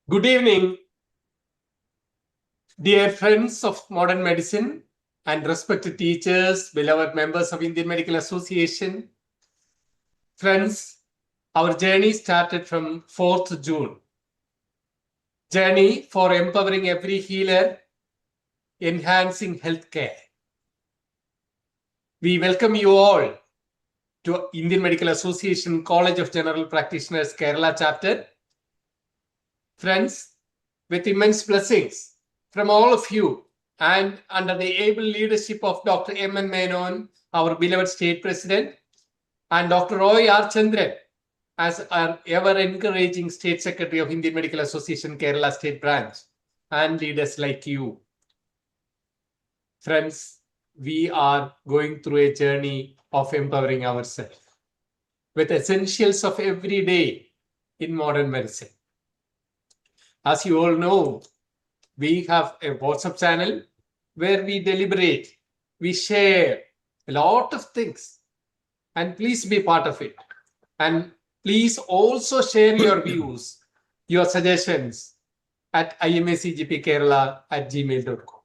Good evening, dear friends of modern medicine and respected teachers, beloved members of Indian Medical Association. Friends, our journey started from 4th June. Journey for empowering every healer, enhancing healthcare. We welcome you all to Indian Medical Association College of General Practitioners Kerala chapter. Friends, with immense blessings from all of you and under the able leadership of Dr. M.N. Menon, our beloved state president, and Dr. Roy R. Chandran, as our ever-encouraging state secretary of Indian Medical Association Kerala State Branch, and leaders like you. Friends, we are going through a journey of empowering ourselves with essentials of every day in modern medicine. As you all know, we have a WhatsApp channel where we deliberate, we share a lot of things, and please be part of it. And please also share your views, your suggestions at IMA CGP Kerala@gmail.com.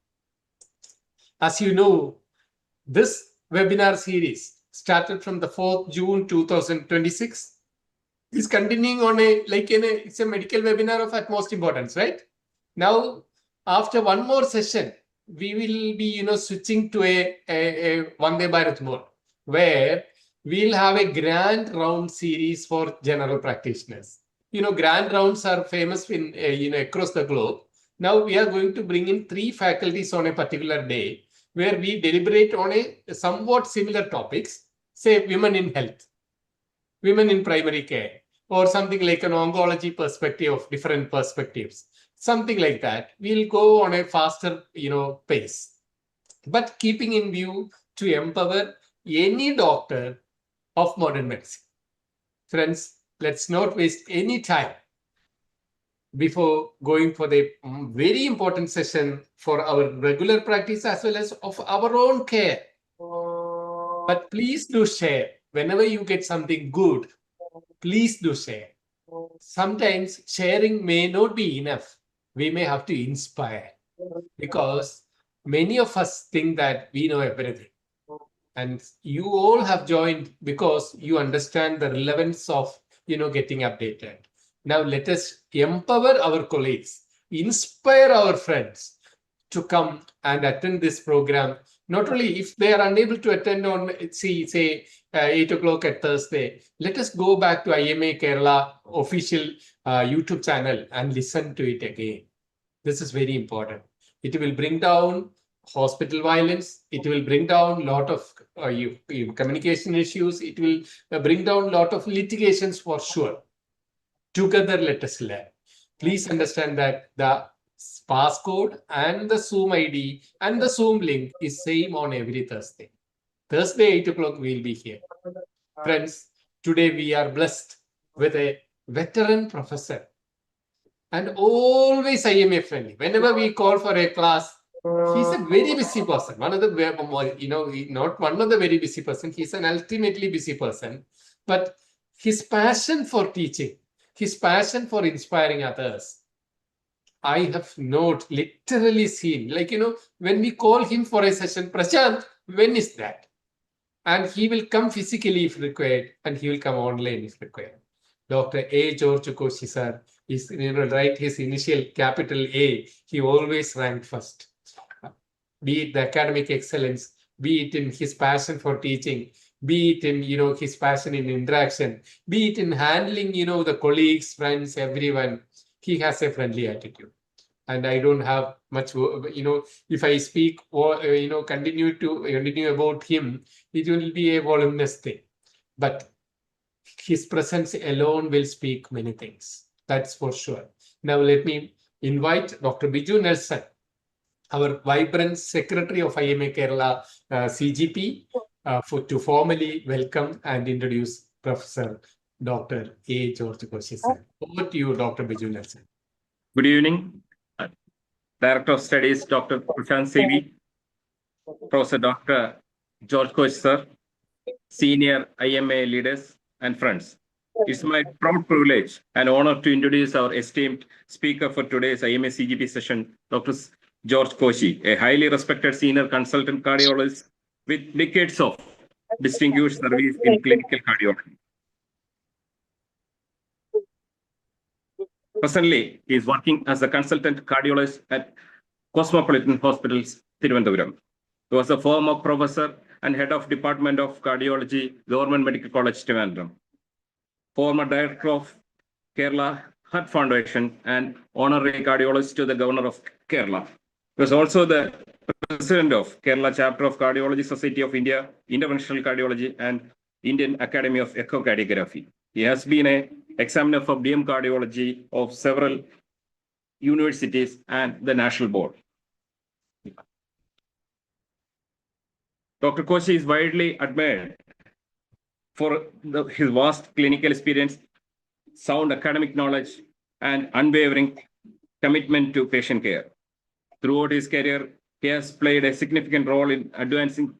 As you know, this webinar series started from the 4th June 2026. Is continuing on it's a medical webinar of utmost importance, right? Now, after one more session, we will be, switching to a Vande Bharat mode, where we'll have a grand round series for general practitioners. Grand rounds are famous in, across the globe. Now we are going to bring in 3 faculties on a particular day, where we deliberate on a somewhat similar topics, say women in health, women in primary care, or something like an oncology perspective of different perspectives. Something like that. We'll go on a faster, pace. But keeping in view to empower any doctor of modern medicine. Friends, let's not waste any time before going for the very important session for our regular practice as well as of our own care. But please do share. Whenever you get something good, please do share. Sometimes sharing may not be enough. We may have to inspire, because many of us think that we know everything. And you all have joined because you understand the relevance of, getting updated. Now let us empower our colleagues, inspire our friends to come and attend this program. Not only if they are unable to attend on, say 8 o'clock at Thursday, let us go back to IMA Kerala official YouTube channel and listen to it again. This is very important. It will bring down hospital violence. It will bring down a lot of communication issues. It will bring down a lot of litigations for sure. Together, let us learn. Please understand that the passcode and the Zoom ID and the Zoom link is same on every Thursday. Thursday, 8 o'clock, we'll be here. Friends, today we are blessed with a veteran professor and always IMA friendly. Whenever we call for a class, he's a very busy person. One of the, not one of the very busy person. He's an ultimately busy person. But his passion for teaching, his passion for inspiring others, I have not literally seen. When we call him for a session, Prashant, when is that? And he will come physically if required, and he will come online if required. Dr. A. George Koshy, sir, is, write his initial capital A, he always ranked first. Be it the academic excellence, be it in his passion for teaching, be it in, his passion in interaction, be it in handling, the colleagues, friends, everyone, he has a friendly attitude. And I don't have much, if I speak or, continue about him, it will be a voluminous thing. But his presence alone will speak many things. That's for sure. Now let me invite Dr. Biju Nelson, our vibrant secretary of IMA Kerala CGP, to formally welcome and introduce Professor Dr. A. George Koshy, sir. Over to you, Dr. Biju Nelson. Good evening. Director of Studies, Dr. Prashant CV, Professor Dr. George Koshy, sir, senior IMA leaders and friends. It's my proud privilege and honor to introduce our esteemed speaker for today's IMA CGP session, Dr. George Koshy, a highly respected senior consultant cardiologist with decades of distinguished service in clinical cardiology. Presently, he is working as a consultant cardiologist at Cosmopolitan Hospitals, Thiruvananthapuram. He was a former professor and head of Department of Cardiology, Government Medical College, Trivandrum. Former director of Kerala Heart Foundation and honorary cardiologist to the governor of Kerala. He was also the president of Kerala chapter of Cardiology Society of India, Interventional Cardiology, and Indian Academy of Echocardiography. He has been an examiner for DM cardiology of several universities and the national board. Dr. Koshy is widely admired for his vast clinical experience, sound academic knowledge, and unwavering commitment to patient care. Throughout his career, he has played a significant role in advancing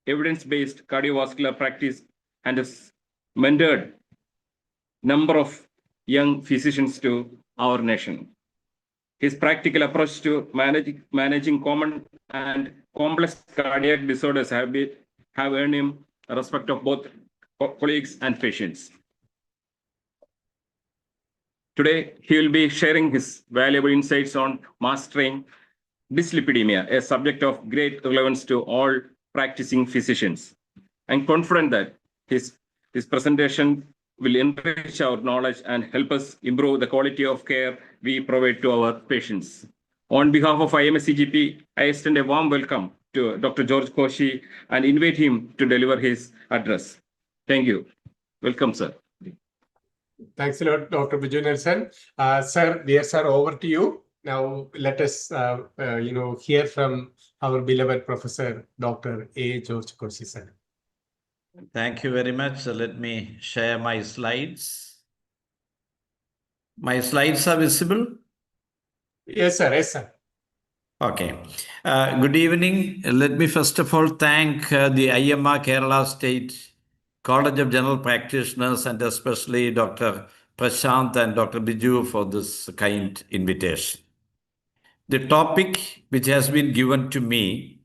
evidence-based cardiovascular practice and has mentored a number of young physicians to our nation. His practical approach to managing common and complex cardiac disorders have earned him the respect of both colleagues and patients. Today, he will be sharing his valuable insights on mastering dyslipidemia, a subject of great relevance to all practicing physicians. I'm confident that his presentation will enrich our knowledge and help us improve the quality of care we provide to our patients. On behalf of IMA CGP, I extend a warm welcome to Dr. George Koshy and invite him to deliver his address. Thank you. Welcome, sir. Thanks a lot, Dr. Biju Nelson. Dear sir, over to you. Now let us, hear from our beloved Professor Dr. A. George Koshy, sir. Thank you very much. Let me share my slides. My slides are visible? Yes, sir. Yes, sir. Okay. Good evening. Let me first of all thank the IMA Kerala State College of General Practitioners and especially Dr. Prashant and Dr. Biju for this kind invitation. The topic which has been given to me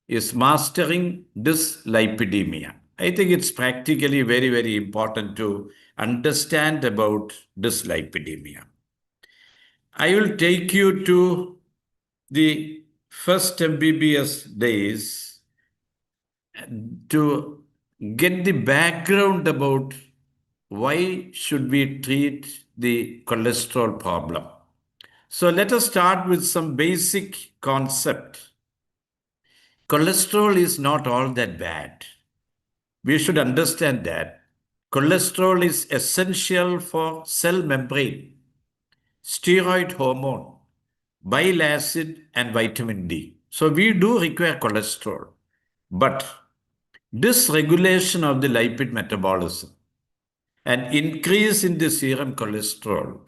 is mastering dyslipidemia. I think it's practically very, very important to understand about dyslipidemia. I will take you to the first MBBS days to get the background about why should we treat the cholesterol problem. So let us start with some basic concept. Cholesterol is not all that bad. We should understand that cholesterol is essential for cell membrane, steroid hormone, bile acid, and vitamin D. So we do require cholesterol. But dysregulation of the lipid metabolism and increase in the serum cholesterol,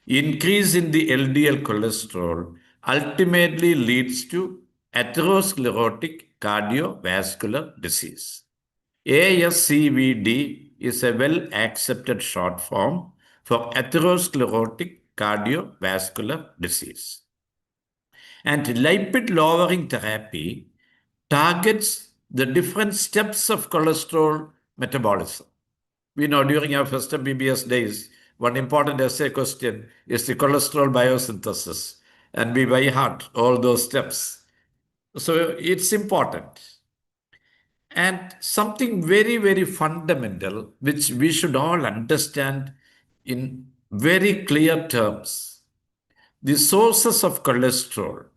increase in the LDL cholesterol ultimately leads to atherosclerotic cardiovascular disease. ASCVD is a well-accepted short form for atherosclerotic cardiovascular disease. And lipid-lowering therapy targets the different steps of cholesterol metabolism. We know during our first MBBS days, one important essay question is the cholesterol biosynthesis, and we by heart all those steps. So it's important. And something very, very fundamental, which we should all understand in very clear terms. The sources of cholesterol.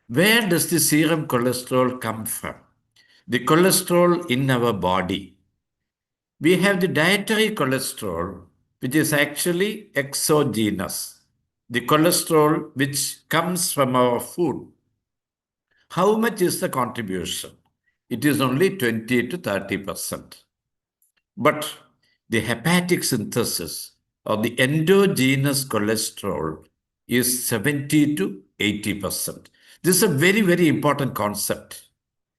Where does the serum cholesterol come from? The cholesterol in our body. We have the dietary cholesterol, which is actually exogenous. The cholesterol which comes from our food. How much is the contribution? It is only 20 to 30%. But the hepatic synthesis of the endogenous cholesterol is 70 to 80%. This is a very, very important concept.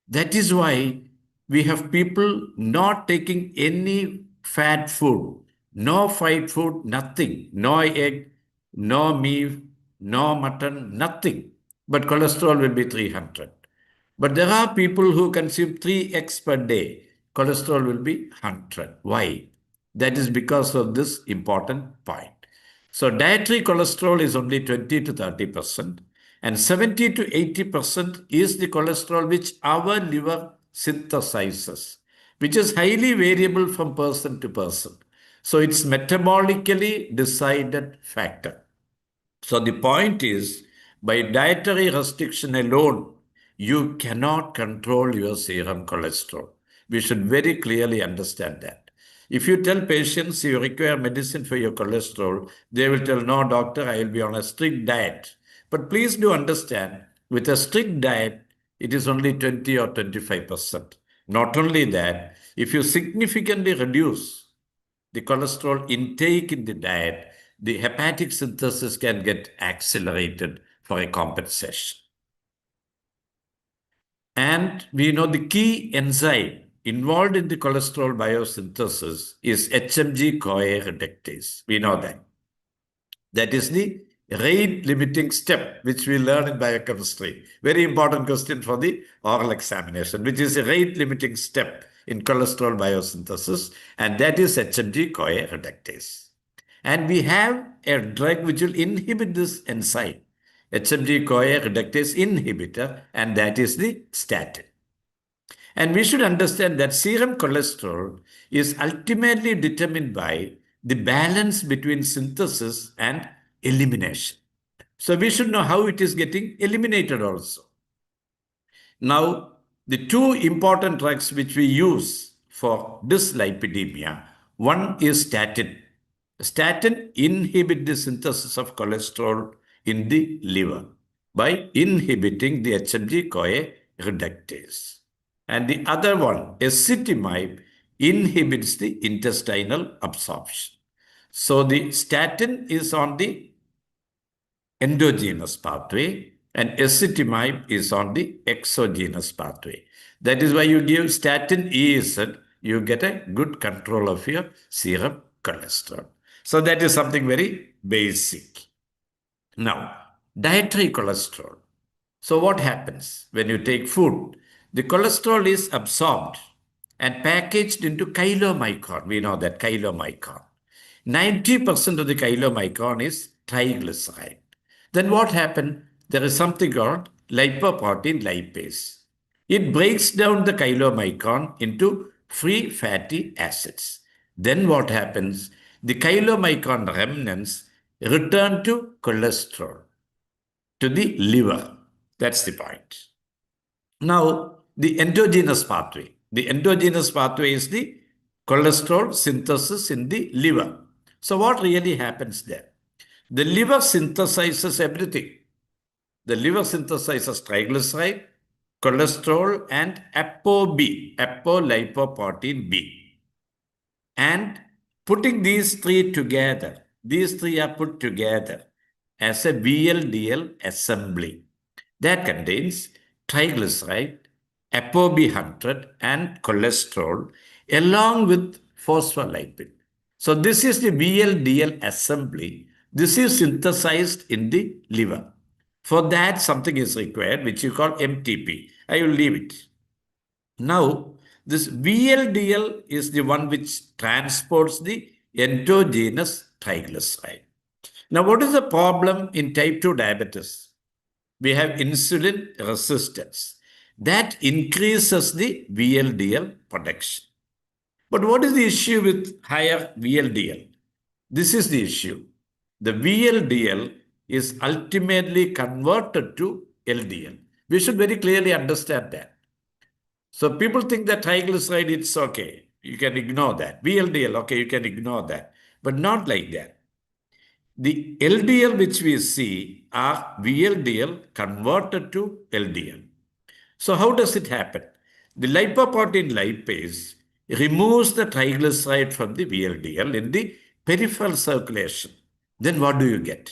That is why we have people not taking any fat food no fried food, nothing, no egg, no meat, no mutton, nothing. But cholesterol will be 300. But there are people who consume 3 eggs per day. Cholesterol will be 100. Why? That is because of this important point. So dietary cholesterol is only 20 to 30%, and 70 to 80% is the cholesterol which our liver synthesizes, which is highly variable from person to person. So it's metabolically decided factor. So the point is, by dietary restriction alone, you cannot control your serum cholesterol. We should very clearly understand that. If you tell patients you require medicine for your cholesterol, they will tell, no, doctor, I will be on a strict diet. But please do understand, with a strict diet, it is only 20 or 25%. Not only that, if you significantly reduce the cholesterol intake in the diet, the hepatic synthesis can get accelerated for a compensation. And we know the key enzyme involved in the cholesterol biosynthesis is HMG-CoA reductase. We know that. That is the rate limiting step, which we learn in biochemistry. Very important question for the oral examination, which is a rate limiting step in cholesterol biosynthesis, and that is HMG-CoA reductase. And we have a drug which will inhibit this enzyme, HMG-CoA reductase inhibitor, and that is the statin. And we should understand that serum cholesterol is ultimately determined by the balance between synthesis and elimination. So we should know how it is getting eliminated also. Now, the two important drugs which we use for dyslipidemia, one is statin. Statin inhibits the synthesis of cholesterol in the liver by inhibiting the HMG-CoA reductase. And the other one, ezetimibe, inhibits the intestinal absorption. So the statin is on the endogenous pathway and ezetimibe is on the exogenous pathway. That is why you give statin EZ, you get a good control of your serum cholesterol. So that is something very basic. Now, dietary cholesterol. So what happens when you take food? The cholesterol is absorbed and packaged into chylomicron. We know that chylomicron. 90% of the chylomicron is triglyceride. Then what happened? There is something called lipoprotein lipase. It breaks down the chylomicron into free fatty acids. Then what happens? The chylomicron remnants return to cholesterol, to the liver. That's the point. Now, the endogenous pathway. The endogenous pathway is the cholesterol synthesis in the liver. So what really happens there? The liver synthesizes everything. The liver synthesizes triglyceride, cholesterol, and ApoB, apolipoprotein B. And putting these three together, these three are put together as a VLDL assembly that contains triglyceride, ApoB100, and cholesterol, along with phospholipid. So this is the VLDL assembly. This is synthesized in the liver. For that, something is required, which you call MTP. I will leave it. Now, this VLDL is the one which transports the endogenous triglyceride. Now, what is the problem in type 2 diabetes? We have insulin resistance. That increases the VLDL production. But what is the issue with higher VLDL? This is the issue. The VLDL is ultimately converted to LDL. We should very clearly understand that. So people think that triglyceride, it's okay. You can ignore that. VLDL, okay, you can ignore that. But not like that. The LDL which we see are VLDL converted to LDL. So how does it happen? The lipoprotein lipase removes the triglyceride from the VLDL in the peripheral circulation. Then what do you get?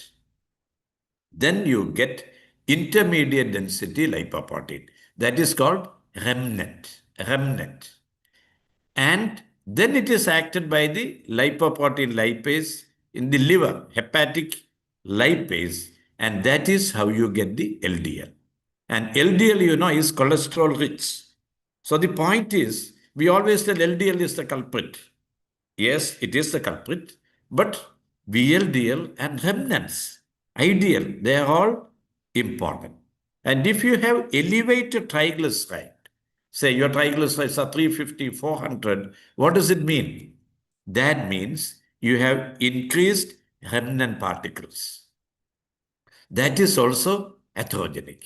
Then you get intermediate density lipoprotein. That is called remnant. And Then it is acted by the lipoprotein lipase in the liver, hepatic lipase, and that is how you get the LDL. And LDL, is cholesterol rich. So the point is, we always tell LDL is the culprit. Yes, it is the culprit, but VLDL and remnants, ideal, they are all important. And if you have elevated triglyceride, say your triglycerides are 350, 400, what does it mean? That means you have increased remnant particles. That is also atherogenic.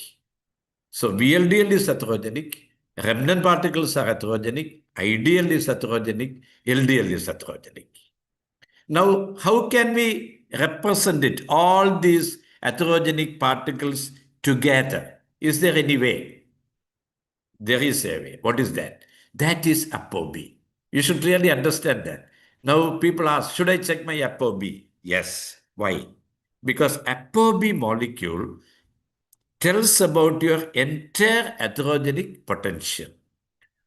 So VLDL is atherogenic, remnant particles are atherogenic, ideal is atherogenic, LDL is atherogenic. Now, how can we represent it, all these atherogenic particles together? Is there any way? There is a way. What is that? That is ApoB. You should really understand that. Now, people ask, should I check my ApoB? Yes. Why? Because ApoB molecule tells about your entire atherogenic potential.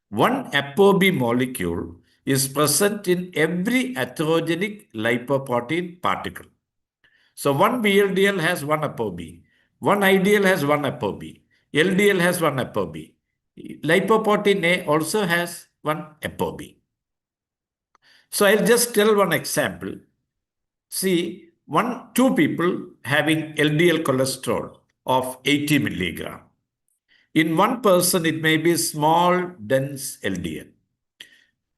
One ApoB molecule is present in every atherogenic lipoprotein particle. So one VLDL has one ApoB, one IDL has one ApoB, LDL has one ApoB. Lipoprotein A also has one ApoB. So I'll just tell one example. See, two people having LDL cholesterol of 80 milligram. In one person, it may be small, dense LDL.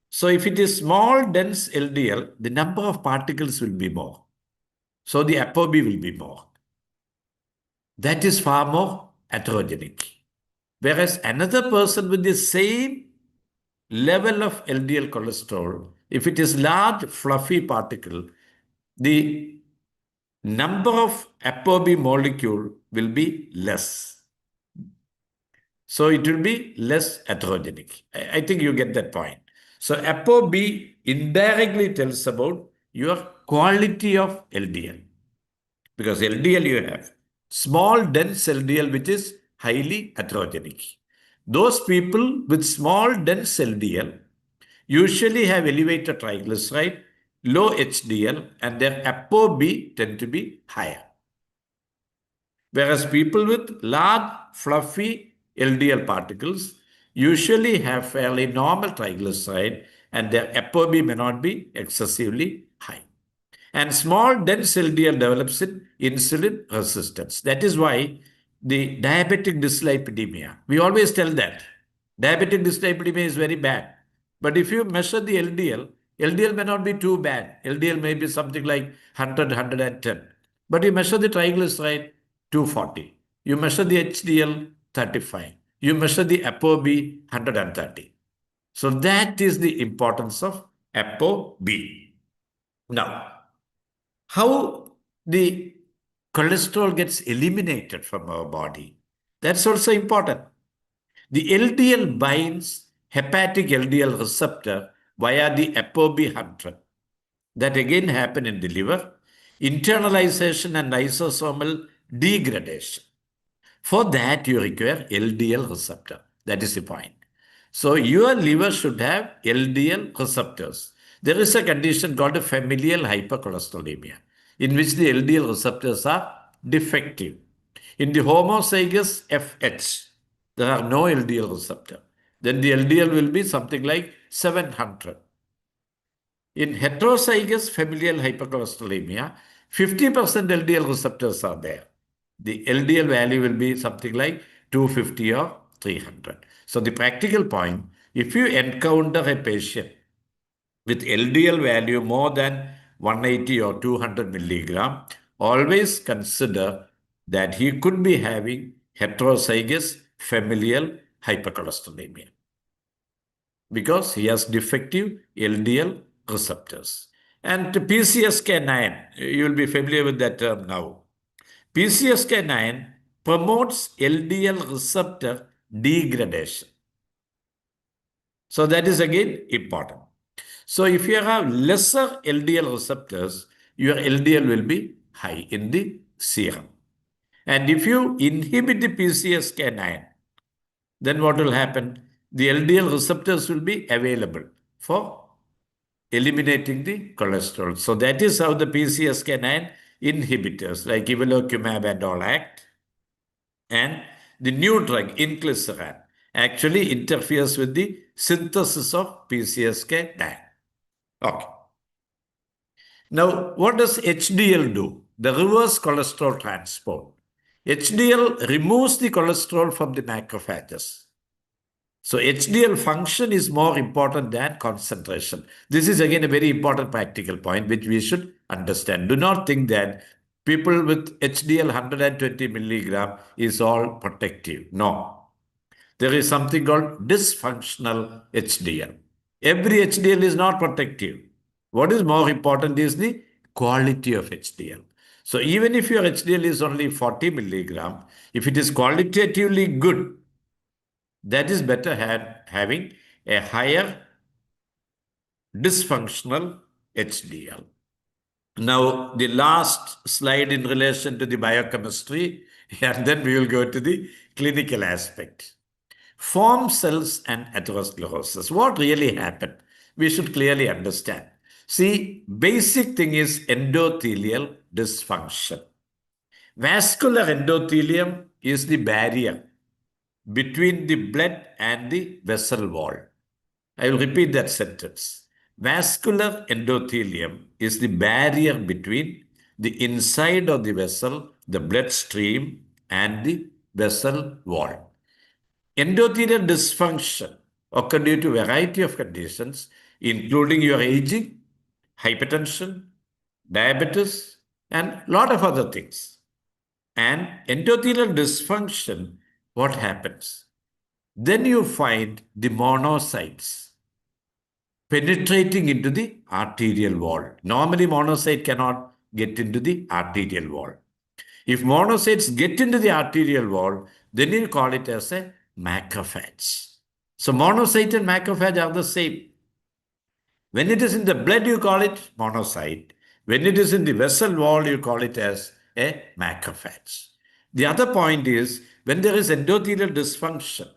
So if it is small, dense LDL, the number of particles will be more. So the ApoB will be more. That is far more atherogenic. Whereas another person with the same level of LDL cholesterol, if it is large, fluffy particle, the number of ApoB molecule will be less. So it will be less atherogenic. I think you get that point. So ApoB indirectly tells about your quality of LDL. Because LDL you have small dense LDL which is highly atherogenic. Those people with small dense LDL usually have elevated triglyceride, low HDL, and their ApoB tend to be higher. Whereas people with large fluffy LDL particles usually have fairly normal triglyceride and their ApoB may not be excessively high. And small dense LDL develops in insulin resistance. That is why the diabetic dyslipidemia, we always tell that. Diabetic dyslipidemia is very bad. But if you measure the LDL, LDL may not be too bad. LDL may be something like 100, 110. But you measure the triglyceride, 240. You measure the HDL, 35. You measure the ApoB, 130. So that is the importance of ApoB. Now, how the cholesterol gets eliminated from our body, that's also important. The LDL binds hepatic LDL receptor via the ApoB100. That again happen in the liver, internalization and lysosomal degradation. For that, you require LDL receptor. That is the point. So your liver should have LDL receptors. There is a condition called a familial hypercholesterolemia, in which the LDL receptors are defective. In the homozygous FH, there are no LDL receptor. Then the LDL will be something like 700. In heterozygous familial hypercholesterolemia, 50% LDL receptors are there. The LDL value will be something like 250 or 300. So the practical point, if you encounter a patient with LDL value more than 180 or 200 milligram, always consider that he could be having heterozygous familial hypercholesterolemia because he has defective LDL receptors. And PCSK9, you will be familiar with that term now. PCSK9 promotes LDL receptor degradation. So that is again important. So if you have lesser LDL receptors, your LDL will be high in the serum. And if you inhibit the PCSK9, then what will happen? The LDL receptors will be available for eliminating the cholesterol. So that is how the PCSK9 inhibitors like evolocumab and all act. And the new drug, inclisiran, actually interferes with the synthesis of PCSK9. Okay. Now, what does HDL do? The reverse cholesterol transport. HDL removes the cholesterol from the macrophages. So HDL function is more important than concentration. This is again a very important practical point which we should understand. Do not think that people with HDL 120 milligram is all protective. No. There is something called dysfunctional HDL. Every HDL is not protective. What is more important is the quality of HDL. So even if your HDL is only 40 milligram, if it is qualitatively good, that is better having a higher dysfunctional HDL. Now, the last slide in relation to the biochemistry, and then we will go to the clinical aspect. Form cells and atherosclerosis. What really happened? We should clearly understand. See, basic thing is endothelial dysfunction. Vascular endothelium is the barrier between the blood and the vessel wall. I will repeat that sentence. Vascular endothelium is the barrier between the inside of the vessel, the blood stream, and the vessel wall. Endothelial dysfunction occur due to a variety of conditions, including your aging, hypertension, diabetes, and a lot of other things. And endothelial dysfunction, what happens? Then you find the monocytes penetrating into the arterial wall. Normally, monocyte cannot get into the arterial wall. If monocytes get into the arterial wall, then you call it as a macrophage. So monocyte and macrophage are the same. When it is in the blood, you call it monocyte. When it is in the vessel wall, you call it as a macrophage. The other point is when there is endothelial dysfunction,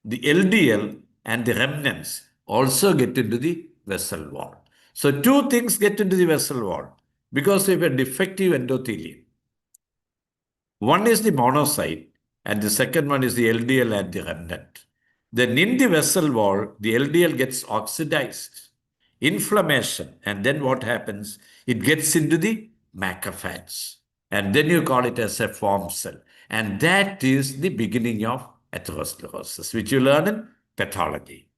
the LDL and the remnants also get into the vessel wall. So two things get into the vessel wall because we have a defective endothelium. One is the monocyte and the second one is the LDL and the remnant. Then in the vessel wall, the LDL gets oxidized, inflammation, and then what happens? It gets into the macrophage. And then you call it as a form cell. And that is the beginning of atherosclerosis, which you learn in pathology.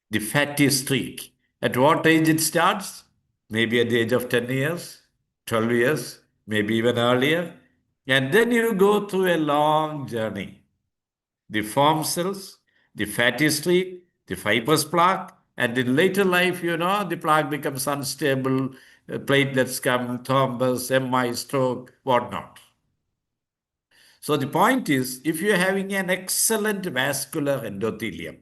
The fatty streak. At what age it starts? Maybe at the age of 10 years, 12 years, maybe even earlier. And then you go through a long journey. The form cells, the fatty streak, the fibrous plaque, and in later life, the plaque becomes unstable, platelets come, thrombus, MI, stroke, whatnot. So the point is, if you're having an excellent vascular endothelium,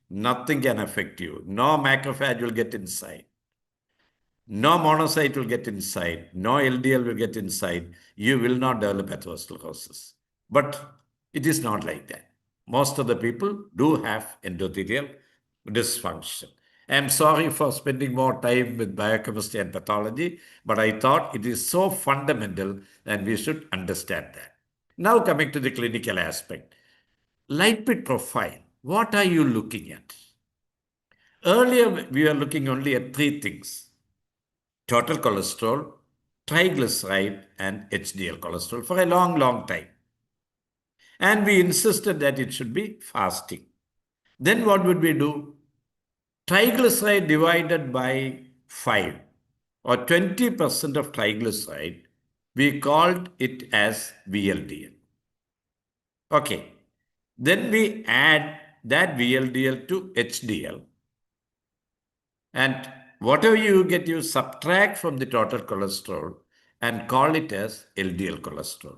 nothing can affect you. No macrophage will get inside. No monocyte will get inside. No LDL will get inside. You will not develop atherosclerosis. But it is not like that. Most of the people do have endothelial dysfunction. I'm sorry for spending more time with biochemistry and pathology, but I thought it is so fundamental and we should understand that. Now coming to the clinical aspect. Lipid profile. What are you looking at? Earlier, we were looking only at three things: total cholesterol, triglyceride, and HDL cholesterol for a long, long time. And we insisted that it should be fasting. Then what would we do? Triglyceride divided by 5 or 20% of triglyceride, we called it as VLDL. Okay. Then we add that VLDL to HDL. And whatever you get, you subtract from the total cholesterol and call it as LDL cholesterol.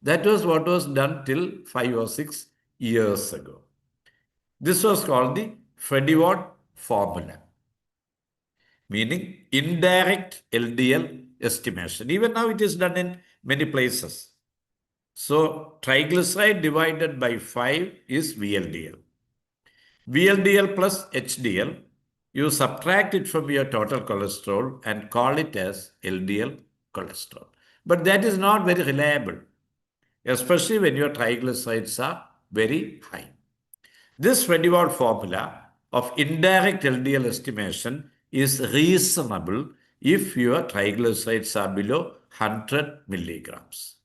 That was what was done till 5 or 6 years ago. This was called the Fredivort formula, meaning indirect LDL estimation. Even now it is done in many places. So triglyceride divided by 5 is VLDL. VLDL plus HDL you subtract it from your total cholesterol and call it as LDL cholesterol. But that is not very reliable, especially when your triglycerides are very high. This 20-watt formula of indirect LDL estimation is reasonable if your triglycerides are below 100 milligrams.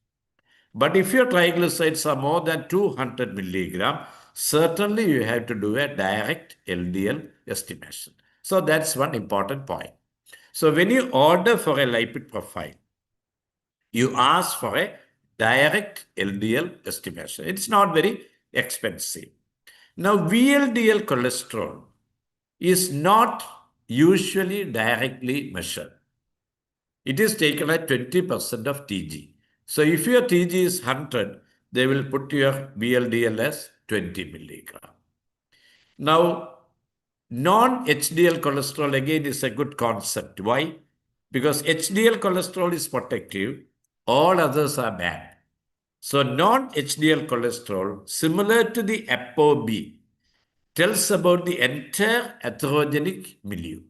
But if your triglycerides are more than 200 milligram, certainly you have to do a direct LDL estimation. So that's one important point. So when you order for a lipid profile, you ask for a direct LDL estimation. It's not very expensive. Now, VLDL cholesterol is not usually directly measured. It is taken at 20% of TG. So if your TG is 100, they will put your VLDL as 20 milligram. Now, non-HDL cholesterol again is a good concept. Why? Because HDL cholesterol is protective, all others are bad. So non-HDL cholesterol, similar to the ApoB, tells about the entire atherogenic milieu.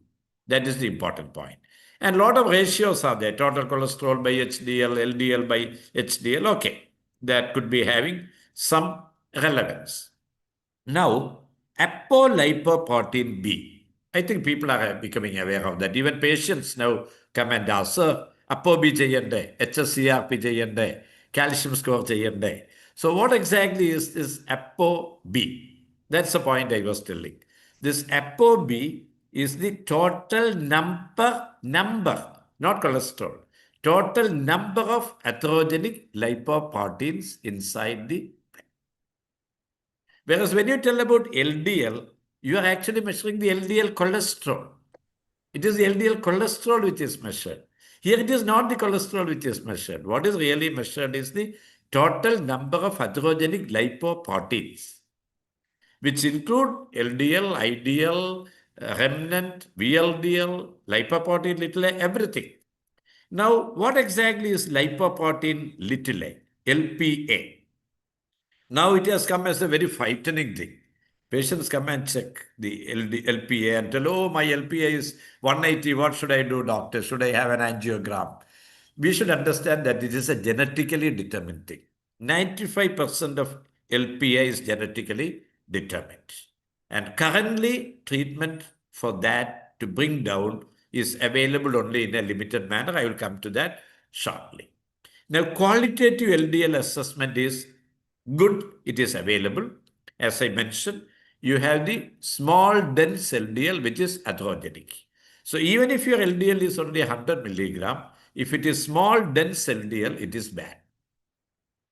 That is the important point. And a lot of ratios are there. Total cholesterol by HDL, LDL by HDL. Okay, that could be having some relevance. Now, apolipoprotein B. I think people are becoming aware of that. Even patients now come and ask, sir, ApoB cheyande, HSCRP cheyande, calcium score cheyande. So what exactly is this ApoB? That's the point I was telling. This ApoB is the total number, not cholesterol, total number of atherogenic lipoproteins inside the. Whereas when you tell about LDL, you are actually measuring the LDL cholesterol. It is the LDL cholesterol which is measured. Here it is not the cholesterol which is measured. What is really measured is the total number of atherogenic lipoproteins, which include LDL, IDL, remnant, VLDL, lipoprotein little a, everything. Now, what exactly is lipoprotein little a, LPA? Now it has come as a very frightening thing. Patients come and check the LPA and tell, oh, my LPA is 180. What should I do, doctor? Should I have an angiogram? We should understand that it is a genetically determined thing. 95% of LPA is genetically determined. And currently, treatment for that to bring down is available only in a limited manner. I will come to that shortly. Now, qualitative LDL assessment is good. It is available. As I mentioned, you have the small dense LDL, which is atherogenic. So even if your LDL is only 100 milligram, if it is small dense LDL, it is bad.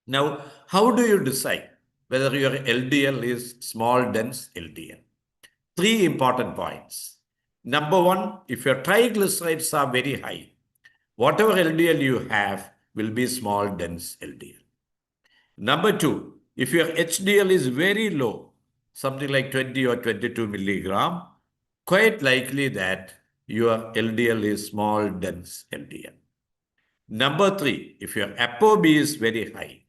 Now, how do you decide whether your LDL is small dense LDL? Three important points. Number one, if your triglycerides are very high, whatever LDL you have will be small dense LDL. Number two, if your HDL is very low, something like 20 or 22 milligram, quite likely that your LDL is small dense LDL. Number three, if your ApoB is very high,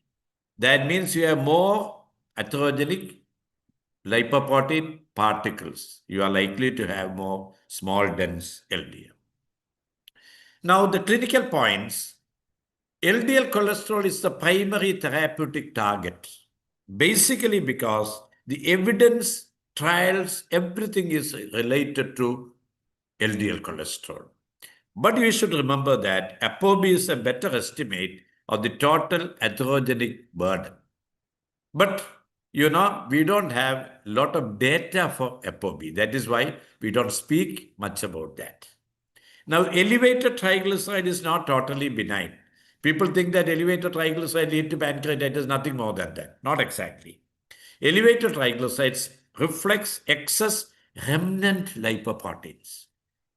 that means you have more atherogenic lipoprotein particles. You are likely to have more small dense LDL. Now, the clinical points. LDL cholesterol is the primary therapeutic target, basically because the evidence, trials, everything is related to LDL cholesterol. But you should remember that ApoB is a better estimate of the total atherogenic burden. But, we don't have a lot of data for ApoB. That is why we don't speak much about that. Now, elevated triglyceride is not totally benign. People think that elevated triglycerides lead to pancreatitis, nothing more than that. Not exactly. Elevated triglycerides reflects excess remnant lipoproteins.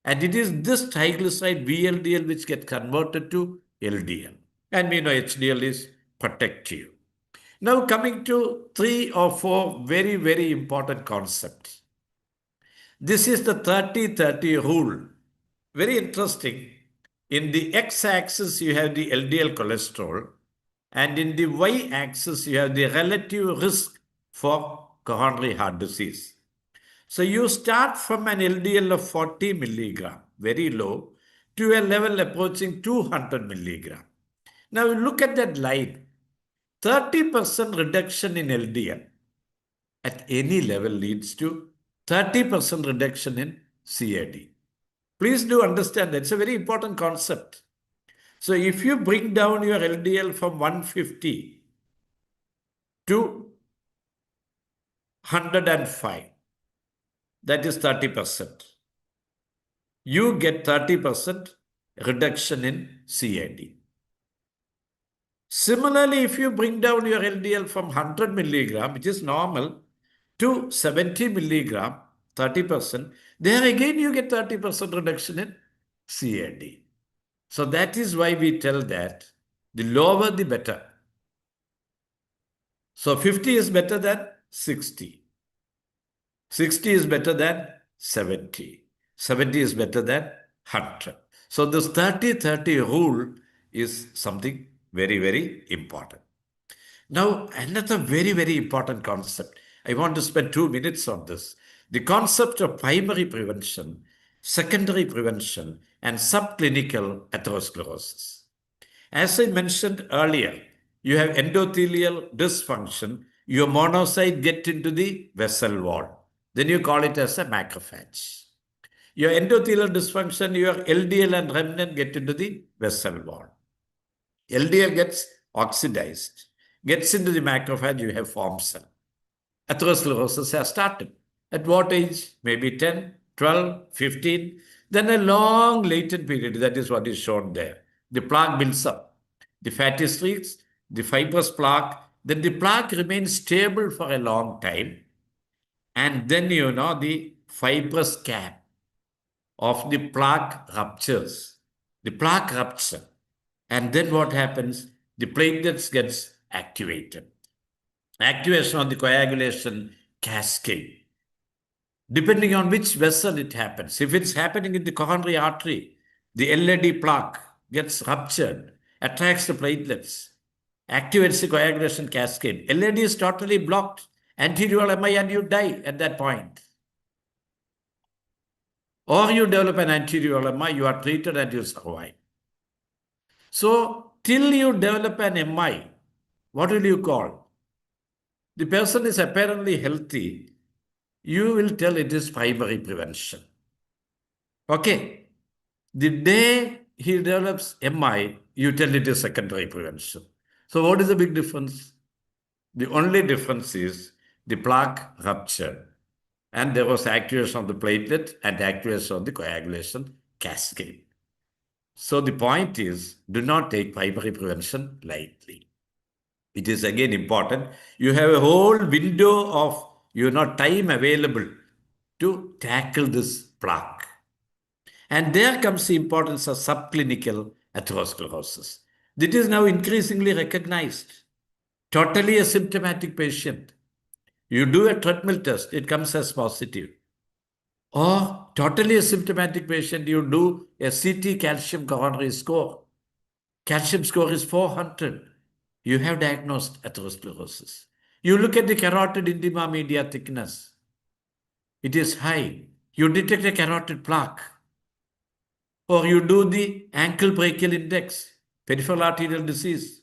And it is this triglyceride VLDL which gets converted to LDL. And we know HDL is protective. Now coming to 3 or 4 very, very important concepts. This is the 30-30 rule. Very interesting. In the x-axis, you have the LDL cholesterol, and in the y-axis, you have the relative risk for coronary heart disease. So you start from an LDL of 40 milligram, very low, to a level approaching 200 milligram. Now you look at that line, 30% reduction in LDL at any level leads to 30% reduction in CAD. Please do understand that it's a very important concept. So if you bring down your LDL from 150 to 105, that is 30%. You get 30% reduction in CAD. Similarly, if you bring down your LDL from 100 milligram, which is normal, to 70 milligram, 30%, there again you get 30% reduction in CAD. So that is why we tell that the lower the better. So 50 is better than 60. 60 is better than 70. 70 is better than 100. So this 30-30 rule is something very, very important. Now, another very, very important concept. I want to spend 2 minutes on this. The concept of primary prevention, secondary prevention, and subclinical atherosclerosis. As I mentioned earlier, you have endothelial dysfunction, your monocyte get into the vessel wall. Then you call it as a macrophage. Your endothelial dysfunction, your LDL and remnant get into the vessel wall. LDL gets oxidized, gets into the macrophage, you have formed cell. Atherosclerosis has started. At what age? Maybe 10, 12, 15. Then a long latent period, that is what is shown there. The plaque builds up. The fatty streaks, the fibrous plaque, then the plaque remains stable for a long time. And then, the fibrous cap of the plaque ruptures. The plaque rupture. And then what happens? The platelets gets activated. Activation on the coagulation cascade. Depending on which vessel it happens. If it's happening in the coronary artery, the LAD plaque gets ruptured, attracts the platelets, activates the coagulation cascade. LAD is totally blocked, anterior MI, and you die at that point. Or you develop an anterior MI, you are treated and you survive. So, till you develop an MI, what will you call? The person is apparently healthy, you will tell it is primary prevention. Okay. The day he develops MI, you tell it is secondary prevention. So what is the big difference? The only difference is the plaque ruptured and there was activation of the platelet and activation of the coagulation cascade. So the point is, do not take primary prevention lightly. It is again important. You have a whole window of time available to tackle this plaque. And there comes the importance of subclinical atherosclerosis. This is now increasingly recognized. Totally asymptomatic patient. You do a treadmill test, it comes as positive. Or totally asymptomatic patient, you do a CT calcium coronary score. Calcium score is 400. You have diagnosed atherosclerosis. You look at the carotid intima media thickness. It is high. You detect a carotid plaque. Or you do the ankle brachial index, peripheral arterial disease.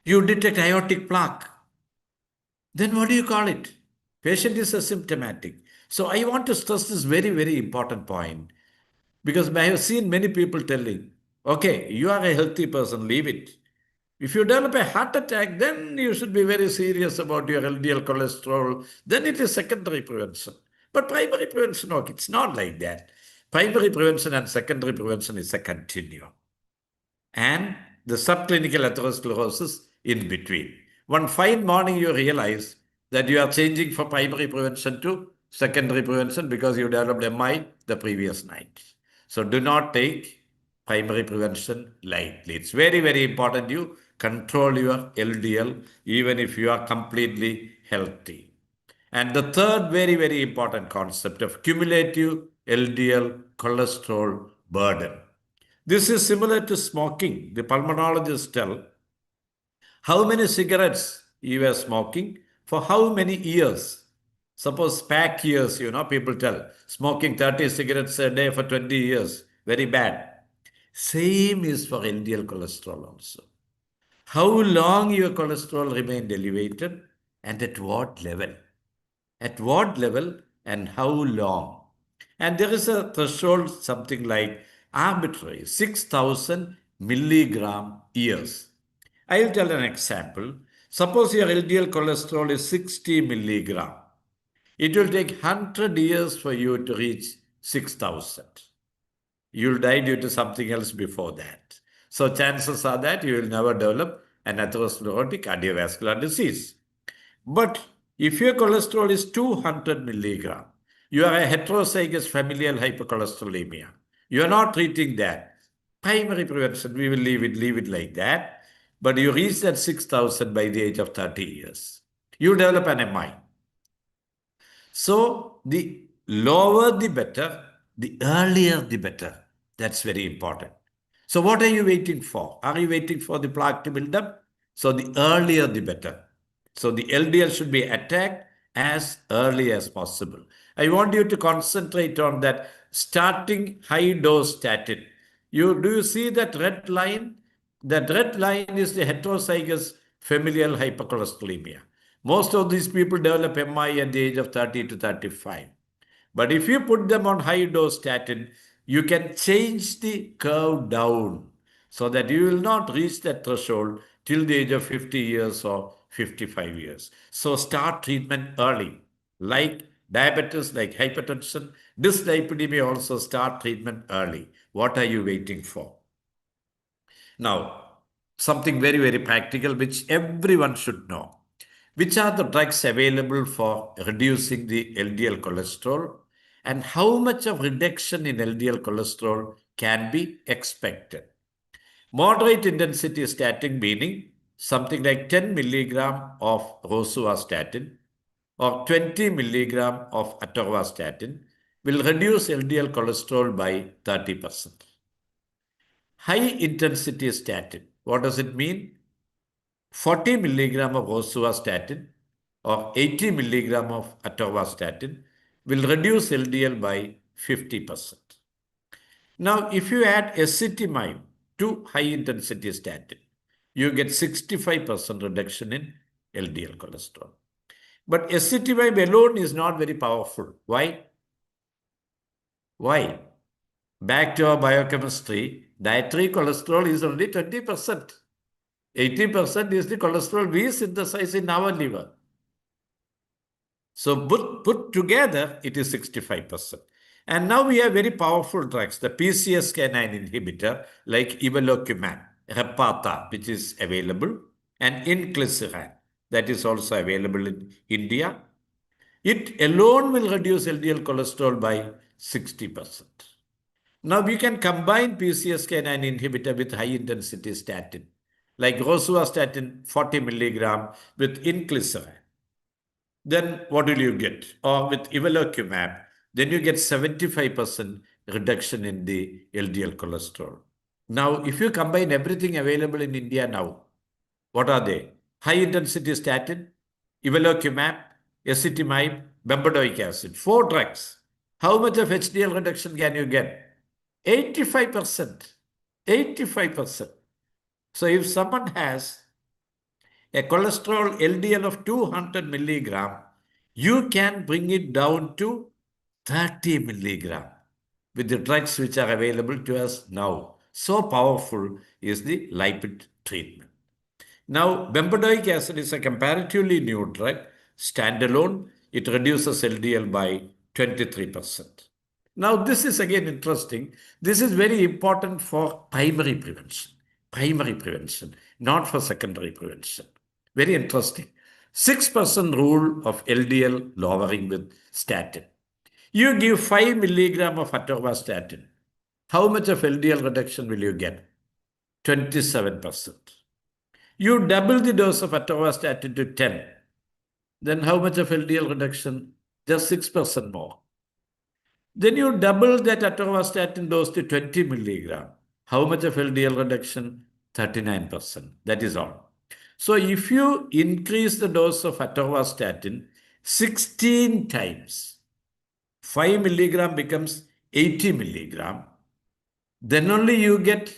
You detect aortic plaque. Then what do you call it? Patient is asymptomatic. So I want to stress this very, very important point because I have seen many people telling, okay, you are a healthy person, leave it. If you develop a heart attack, then you should be very serious about your LDL cholesterol. Then it is secondary prevention. But primary prevention, okay, it's not like that. Primary prevention and secondary prevention is a continuum. And the subclinical atherosclerosis in between. One fine morning you realize that you are changing from primary prevention to secondary prevention because you developed MI the previous night. So do not take primary prevention lightly. It's very, very important you control your LDL even if you are completely healthy. And the third very, very important concept of cumulative LDL cholesterol burden. This is similar to smoking. The pulmonologists tell how many cigarettes you were smoking for how many years. Suppose pack years, people tell smoking 30 cigarettes a day for 20 years, very bad. Same is for LDL cholesterol also. How long your cholesterol remained elevated and at what level? At what level and how long? And there is a threshold, something like arbitrary, 6,000 milligram years. I'll tell an example. Suppose your LDL cholesterol is 60 milligram. It will take 100 years for you to reach 6,000. You'll die due to something else before that. So chances are that you will never develop an atherosclerotic cardiovascular disease. But if your cholesterol is 200 milligram, you are a heterozygous familial hypercholesterolemia. You are not treating that. Primary prevention, we will leave it like that. But you reach that 6,000 by the age of 30 years. You develop an MI. So the lower the better, the earlier the better. That's very important. So what are you waiting for? Are you waiting for the plaque to build up? So the earlier the better. So the LDL should be attacked as early as possible. I want you to concentrate on that starting high dose statin. Do you see that red line? That red line is the heterozygous familial hypercholesterolemia. Most of these people develop MI at the age of 30 to 35. But if you put them on high dose statin, you can change the curve down so that you will not reach that threshold till the age of 50 years or 55 years. So start treatment early. Like diabetes, like hypertension, dyslipidemia also start treatment early. What are you waiting for? Now, something very, very practical which everyone should know. Which are the drugs available for reducing the LDL cholesterol and how much of reduction in LDL cholesterol can be expected? Moderate intensity statin meaning something like 10 milligram of rosuvastatin or 20 milligram of atorvastatin will reduce LDL cholesterol by 30%. High intensity statin, what does it mean? 40 milligram of rosuvastatin or 80 milligram of atorvastatin will reduce LDL by 50%. Now, if you add ezetimibe to high-intensity statin, you get 65% reduction in LDL cholesterol. But ezetimibe alone is not very powerful. Why? Why? Back to our biochemistry, dietary cholesterol is only 20%. 80% is the cholesterol we synthesize in our liver. So put together, it is 65%. And now we have very powerful drugs, the PCSK9 inhibitor like evolocumab, Repatha, which is available, and inclisiran, that is also available in India. It alone will reduce LDL cholesterol by 60%. Now we can combine PCSK9 inhibitor with high-intensity statin, like rosuvastatin 40 milligram with inclisiran. Then what will you get? Or with evolocumab, then you get 75% reduction in the LDL cholesterol. Now, if you combine everything available in India now, what are they? High-intensity statin, evolocumab, ezetimibe, bempedoic acid, 4 drugs. How much of HDL reduction can you get? 85%. 85%. So if someone has a cholesterol LDL of 200 milligram, you can bring it down to 30 milligram with the drugs which are available to us now. So powerful is the lipid treatment. Now, bempedoic acid is a comparatively new drug. Standalone, it reduces LDL by 23%. Now, this is again interesting. This is very important for primary prevention, not for secondary prevention. Very interesting. 6% rule of LDL lowering with statin. You give 5 milligram of atorvastatin. How much of LDL reduction will you get? 27%. You double the dose of atorvastatin to 10. Then how much of LDL reduction? Just 6% more. Then you double that atorvastatin dose to 20 milligram. How much of LDL reduction? 39%. That is all. So if you increase the dose of atorvastatin, 16 times. 5 milligram becomes 80 milligram. Then only you get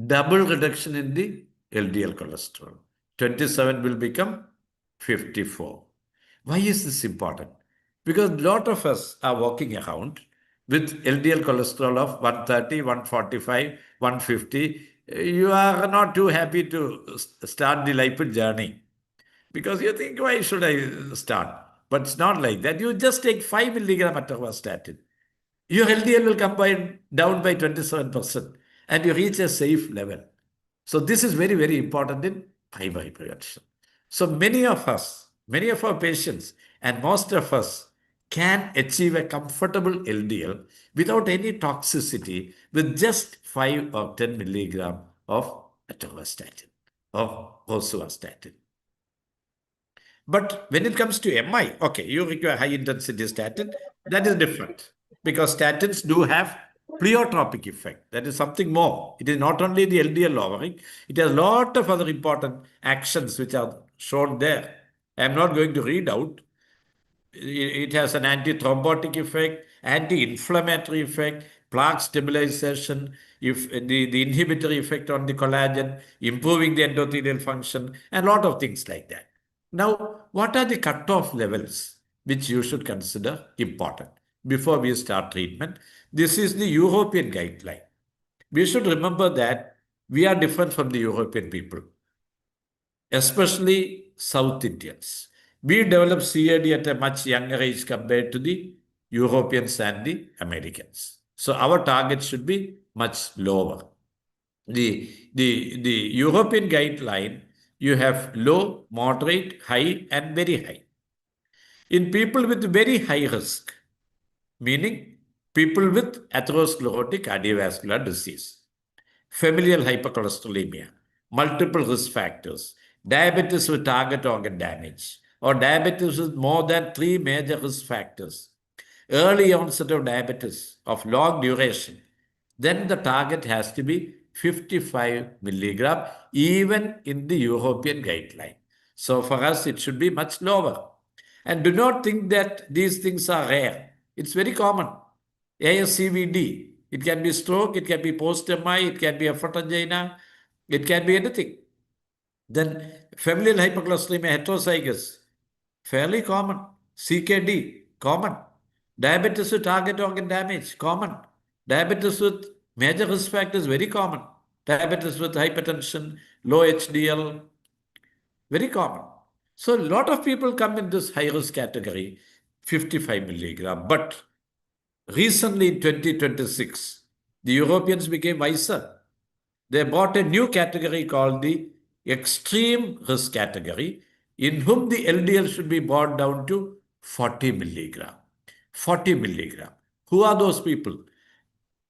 double reduction in the LDL cholesterol. 27 will become 54. Why is this important? Because a lot of us are walking around with LDL cholesterol of 130, 145, 150. You are not too happy to start the lipid journey because you think, why should I start? But it's not like that. You just take 5 milligram atorvastatin. Your LDL will come down by 27% and you reach a safe level. So this is very, very important in IMA prevention. So many of us, many of our patients and most of us can achieve a comfortable LDL without any toxicity with just 5 or 10 milligram of atorvastatin or rosuvastatin. But when it comes to MI, okay, you require high intensity statin, that is different because statins do have pleiotropic effect. That is something more. It is not only the LDL lowering, it has a lot of other important actions which are shown there. I am not going to read out. It has an anti-thrombotic effect, anti-inflammatory effect, plaque stabilization, if the inhibitory effect on the collagen, improving the endothelial function, and a lot of things like that. Now, what are the cutoff levels which you should consider important before we start treatment? This is the European guideline. We should remember that we are different from the European people, especially South Indians. We develop CAD at a much younger age compared to the Europeans and the Americans. So our target should be much lower. The European guideline, you have low, moderate, high, and very high. In people with very high risk, meaning people with atherosclerotic cardiovascular disease, familial hypercholesterolemia, multiple risk factors, diabetes with target organ damage, or diabetes with more than 3 major risk factors, early onset of diabetes of long duration, then the target has to be 55 milligram, even in the European guideline. So for us, it should be much lower. And do not think that these things are rare. It's very common. ASCVD, it can be stroke, it can be post-MI, it can be effort angina, it can be anything. Then familial hypercholesterolemia heterozygous, fairly common. CKD, common. Diabetes with target organ damage, common. Diabetes with major risk factors, very common. Diabetes with hypertension, low HDL, very common. So a lot of people come in this high risk category, 55 milligram. But recently in 2026, the Europeans became wiser. They brought a new category called the extreme risk category, in whom the LDL should be brought down to 40 milligram. 40 milligram. Who are those people?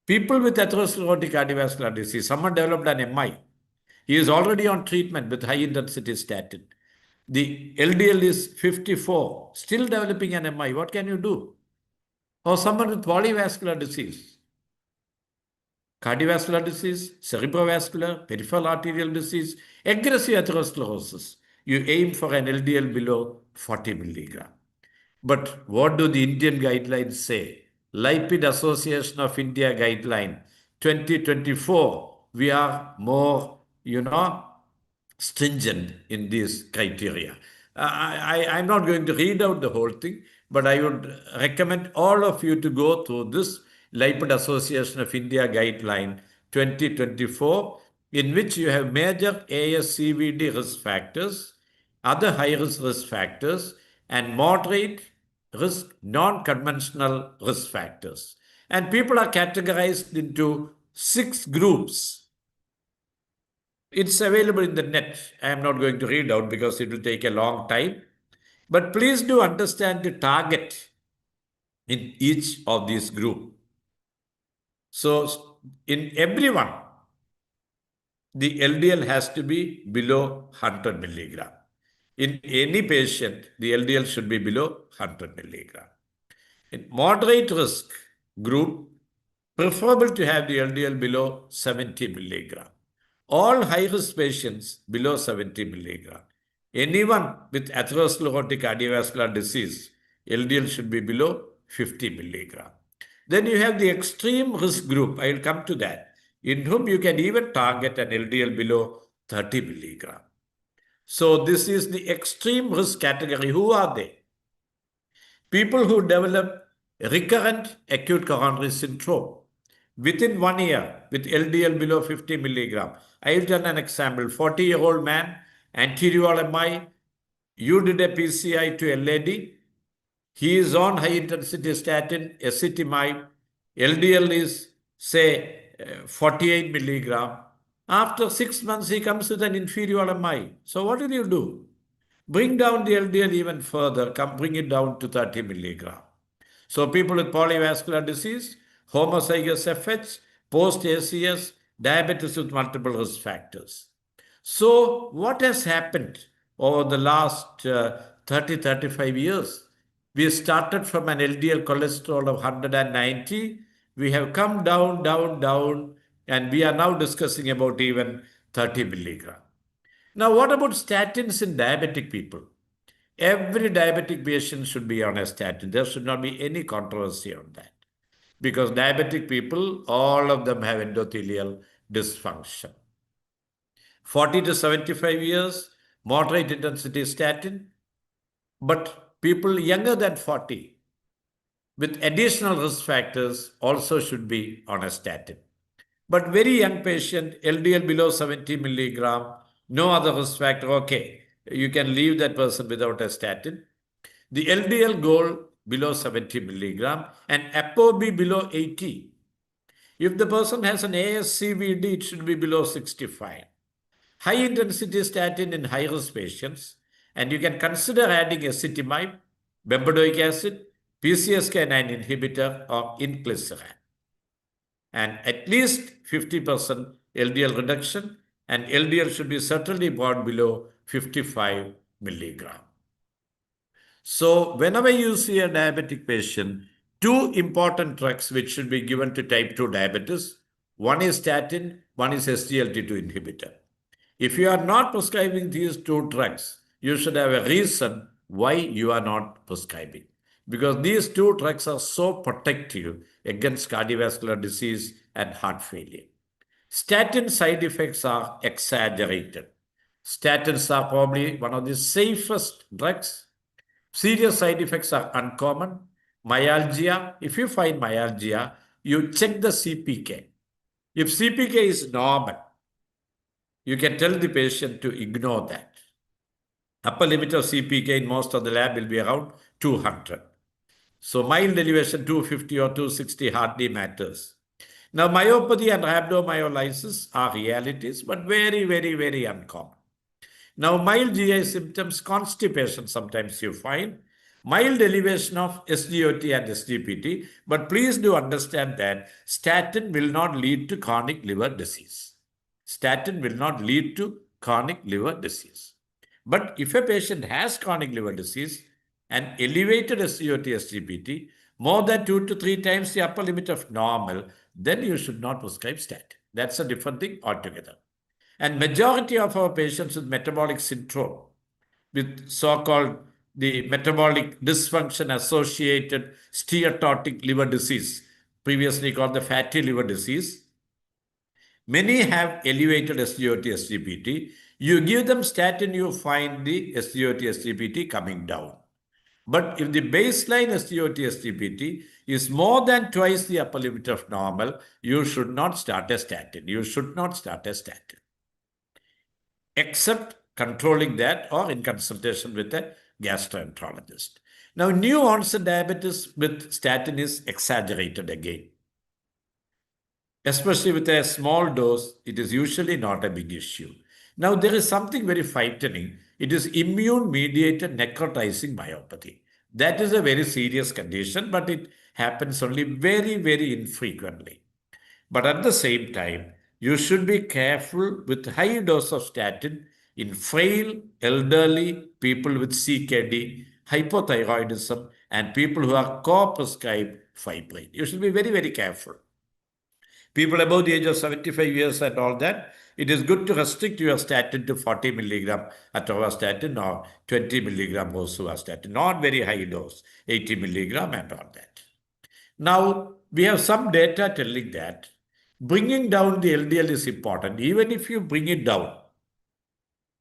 People with atherosclerotic cardiovascular disease. Someone developed an MI. He is already on treatment with high intensity statin. The LDL is 54, still developing an MI. What can you do? Or someone with polyvascular disease, cardiovascular disease, cerebrovascular, peripheral arterial disease, aggressive atherosclerosis. You aim for an LDL below 40 milligram. But what do the Indian guidelines say? Lipid Association of India guideline 2024. We are more, stringent in these criteria. I'm not going to read out the whole thing, but I would recommend all of you to go through this Lipid Association of India guideline 2024, in which you have major ASCVD risk factors, other high-risk risk factors, and moderate risk non-conventional risk factors. And people are categorized into 6 groups. It's available in the net. I am not going to read out because it will take a long time. But please do understand the target in each of these groups. So in everyone, the LDL has to be below 100 milligram. In any patient, the LDL should be below 100 milligram. In moderate risk group, preferable to have the LDL below 70 milligram. All high-risk patients below 70 milligram. Anyone with atherosclerotic cardiovascular disease, LDL should be below 50 milligram. Then you have the extreme risk group, I will come to that, in whom you can even target an LDL below 30 milligram. So this is the extreme risk category. Who are they? People who develop recurrent acute coronary syndrome within 1 year with LDL below 50 milligram. I've done an example, 40-year-old man, anterior MI, you did a PCI to LAD, he is on high-intensity statin, ezetimibe, LDL is, say, 48 milligram. After 6 months, he comes with an inferior MI. So what will you do? Bring down the LDL even further, bring it down to 30 milligram. So people with polyvascular disease, homozygous FH, post-ACS, diabetes with multiple risk factors. So what has happened over the last 35 years? We started from an LDL cholesterol of 190. We have come down, and we are now discussing about even 30 milligram. Now, what about statins in diabetic people? Every diabetic patient should be on a statin. There should not be any controversy on that. Because diabetic people, all of them have endothelial dysfunction. 40 to 75 years, moderate intensity statin. But people younger than 40 with additional risk factors also should be on a statin. But very young patient, LDL below 70 milligram, no other risk factor, okay, you can leave that person without a statin. The LDL goal below 70 milligram and ApoB below 80. If the person has an ASCVD, it should be below 65. High intensity statin in high risk patients, and you can consider adding ezetimibe, bempedoic acid, PCSK9 inhibitor, or inclisiran. And at least 50% LDL reduction, and LDL should be certainly brought below 55 milligram. So whenever you see a diabetic patient, two important drugs which should be given to type 2 diabetes, one is statin, one is SGLT2 inhibitor. If you are not prescribing these two drugs, you should have a reason why you are not prescribing. Because these two drugs are so protective against cardiovascular disease and heart failure. Statin side effects are exaggerated. Statins are probably one of the safest drugs. Serious side effects are uncommon. Myalgia, if you find myalgia, you check the CPK. If CPK is normal, you can tell the patient to ignore that. Upper limit of CPK in most of the lab will be around 200. So mild elevation 250 or 260 hardly matters. Now myopathy and rhabdomyolysis are realities, but very, very, very uncommon. Now mild GI symptoms, constipation sometimes you find, mild elevation of SGOT and SGPT, but please do understand that statin will not lead to chronic liver disease. Statin will not lead to chronic liver disease. But if a patient has chronic liver disease and elevated SGOT, SGPT, more than 2 to 3 times the upper limit of normal, then you should not prescribe statin. That's a different thing altogether. And majority of our patients with metabolic syndrome, with so-called the metabolic dysfunction associated steatotic liver disease, previously called the fatty liver disease, many have elevated SGOT, SGPT. You give them statin, you find the SGOT, SGPT coming down. But if the baseline SGOT, SGPT is more than twice the upper limit of normal, you should not start a statin. You should not start a statin. Except controlling that or in consultation with a gastroenterologist. Now, new onset diabetes with statin is exaggerated again. Especially with a small dose, it is usually not a big issue. Now, there is something very frightening. It is immune-mediated necrotizing myopathy. That is a very serious condition, but it happens only very, very infrequently. But at the same time, you should be careful with high dose of statin in frail, elderly people with CKD, hypothyroidism, and people who are co-prescribed fibrin. You should be very, very careful. People above the age of 75 years and all that, it is good to restrict your statin to 40 milligram atorvastatin or 20 milligram rosuvastatin, not very high dose, 80 milligram and all that. Now, we have some data telling that bringing down the LDL is important. Even if you bring it down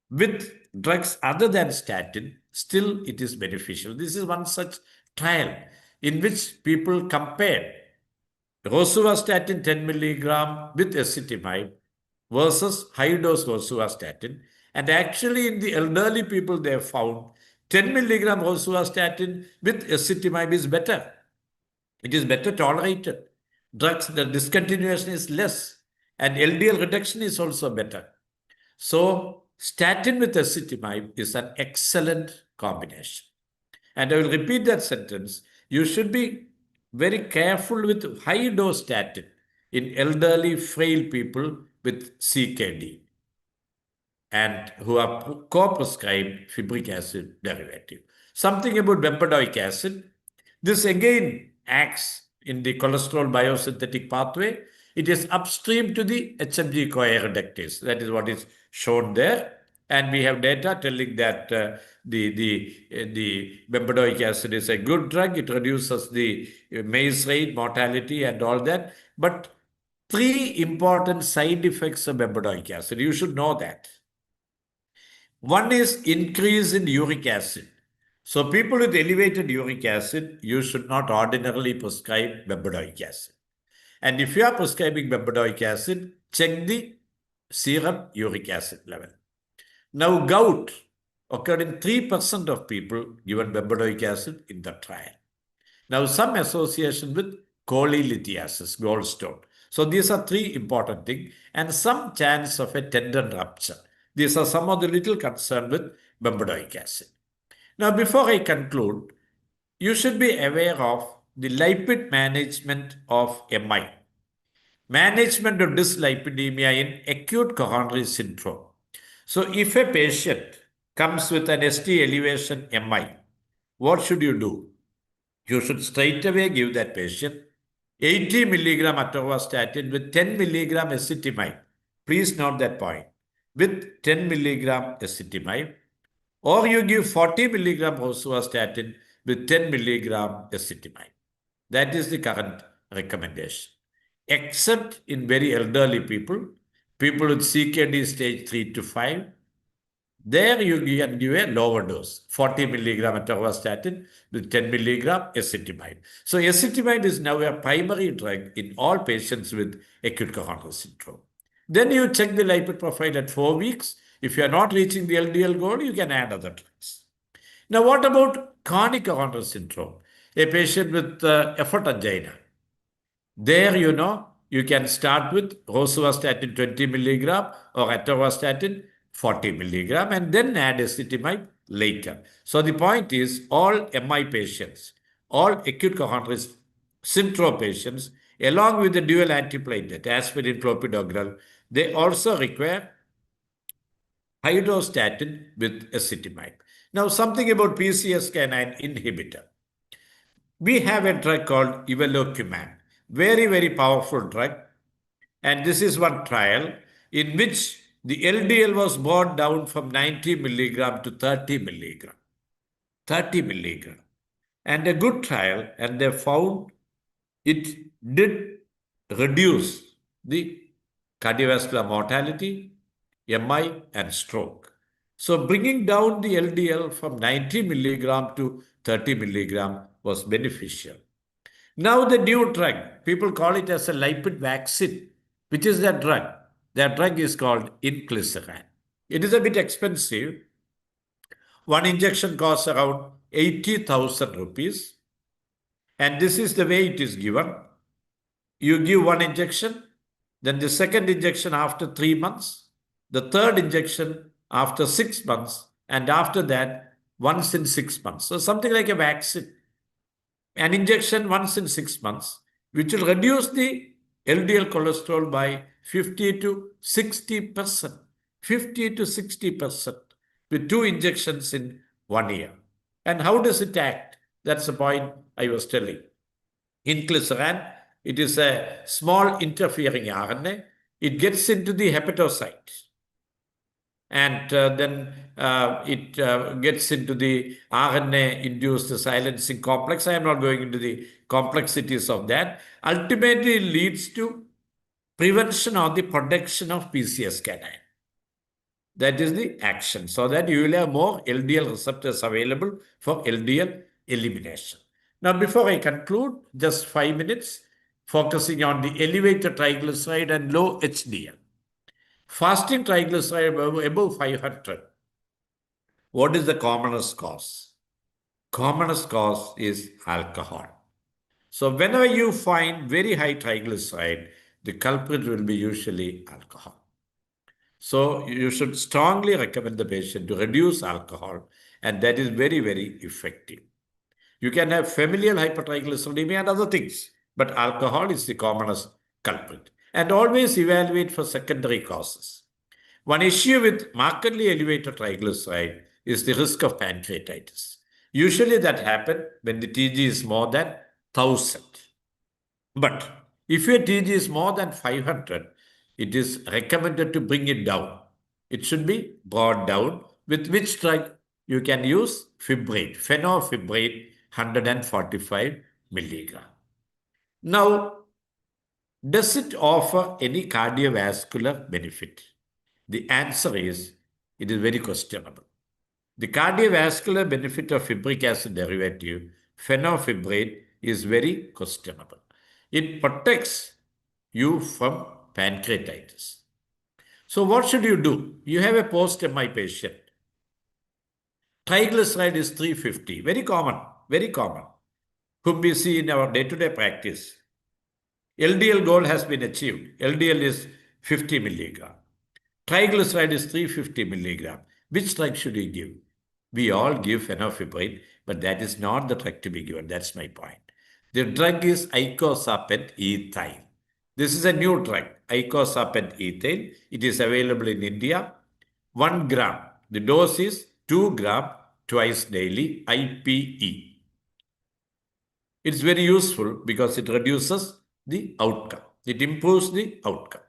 with drugs other than statin, still it is beneficial. This is one such trial in which people compared rosuvastatin 10 milligram with ezetimibe versus high dose rosuvastatin. And actually, in the elderly people, they have found 10 milligram rosuvastatin with ezetimibe is better. It is better tolerated. Drugs, the discontinuation is less, and LDL reduction is also better. So, statin with ezetimibe is an excellent combination. And I will repeat that sentence. You should be very careful with high dose statin in elderly, frail people with CKD and who are co-prescribed fibric acid derivative. Something about bempedoic acid. This again acts in the cholesterol biosynthetic pathway. It is upstream to the HMG-CoA reductase. That is what is shown there. And we have data telling that the bempedoic acid is a good drug. It reduces the MACE rate, mortality, and all that. But three important side effects of bempedoic acid. You should know that. One is increase in uric acid. So people with elevated uric acid, you should not ordinarily prescribe bempedoic acid. And if you are prescribing bempedoic acid, check the serum uric acid level. Now, gout occurred in 3% of people given bempedoic acid in the trial. Now, some association with cholelithiasis, gallstone. So these are three important things, and some chance of a tendon rupture. These are some of the little concern with bempedoic acid. Now, before I conclude, you should be aware of the lipid management of MI. Management of dyslipidemia in acute coronary syndrome. So, if a patient comes with an ST elevation MI, what should you do? You should straight away give that patient 80 milligram atorvastatin with 10 milligram ezetimibe. Please note that point. With 10 milligram ezetimibe, or you give 40 milligram rosuvastatin with 10 milligram ezetimibe. That is the current recommendation. Except in very elderly people, people with CKD stage 3 to 5, there you can give a lower dose, 40 milligram atorvastatin with 10 milligram ezetimibe. So ezetimibe is now a primary drug in all patients with acute coronary syndrome. Then you check the lipid profile at 4 weeks. If you are not reaching the LDL goal, you can add other drugs. Now, what about chronic coronary syndrome? A patient with effort angina. There, you can start with rosuvastatin 20 milligram or atorvastatin 40 milligram and then add ezetimibe later. So the point is, all MI patients, all acute coronary syndrome patients, along with the dual antiplatelet, aspirin, clopidogrel, they also require high-dose statin with ezetimibe. Now, something about PCSK9 inhibitor. We have a drug called evolocumab, very, very powerful drug. And this is one trial in which the LDL was brought down from 90 milligram to 30 milligram. 30 milligram. And a good trial, and they found it did reduce the cardiovascular mortality, MI, and stroke. So bringing down the LDL from 90 milligram to 30 milligram was beneficial. Now the new drug, people call it as a lipid vaccine. Which is that drug? That drug is called inclisiran. It is a bit expensive. One injection costs around 80,000 rupees. And this is the way it is given. You give one injection, then the second injection after 3 months, the third injection after 6 months, and after that, once in 6 months. So something like a vaccine. An injection once in 6 months, which will reduce the LDL cholesterol by 50 to 60%. 50 to 60% with 2 injections in 1 year. And how does it act? That's the point I was telling. Inclisiran It is a small interfering RNA. It gets into the hepatocyte. And then it gets into the RNA-induced silencing complex. I am not going into the complexities of that. Ultimately, it leads to prevention or the production of PCSK9. That is the action, so that you will have more LDL receptors available for LDL elimination. Now, before I conclude, just 5 minutes focusing on the elevated triglyceride and low HDL. Fasting triglyceride above 500. What is the commonest cause? Commonest cause is alcohol. So whenever you find very high triglyceride, the culprit will be usually alcohol. So you should strongly recommend the patient to reduce alcohol, and that is very, very effective. You can have familial hypertriglyceridemia and other things, but alcohol is the commonest culprit. And always evaluate for secondary causes. One issue with markedly elevated triglyceride is the risk of pancreatitis. Usually that happens when the TG is more than 1000. But if your TG is more than 500, it is recommended to bring it down. It should be brought down, with which drug you can use fibrate, fenofibrate 145 milligram. Now, does it offer any cardiovascular benefit? The answer is, it is very questionable. The cardiovascular benefit of fibric acid derivative, fenofibrate, is very questionable. It protects you from pancreatitis. So what should you do? You have a post-MI patient. Triglyceride is 350, very common, whom we see in our day-to-day practice. LDL goal has been achieved. LDL is 50 milligram. Triglyceride is 350 milligram. Which drug should we give? We all give fenofibrate, but that is not the drug to be given. That's my point. The drug is icosapent ethyl. This is a new drug, icosapent ethyl. It is available in India. 1 gram. The dose is 2 gram twice daily, IPE. It's very useful because it reduces the outcome. It improves the outcome.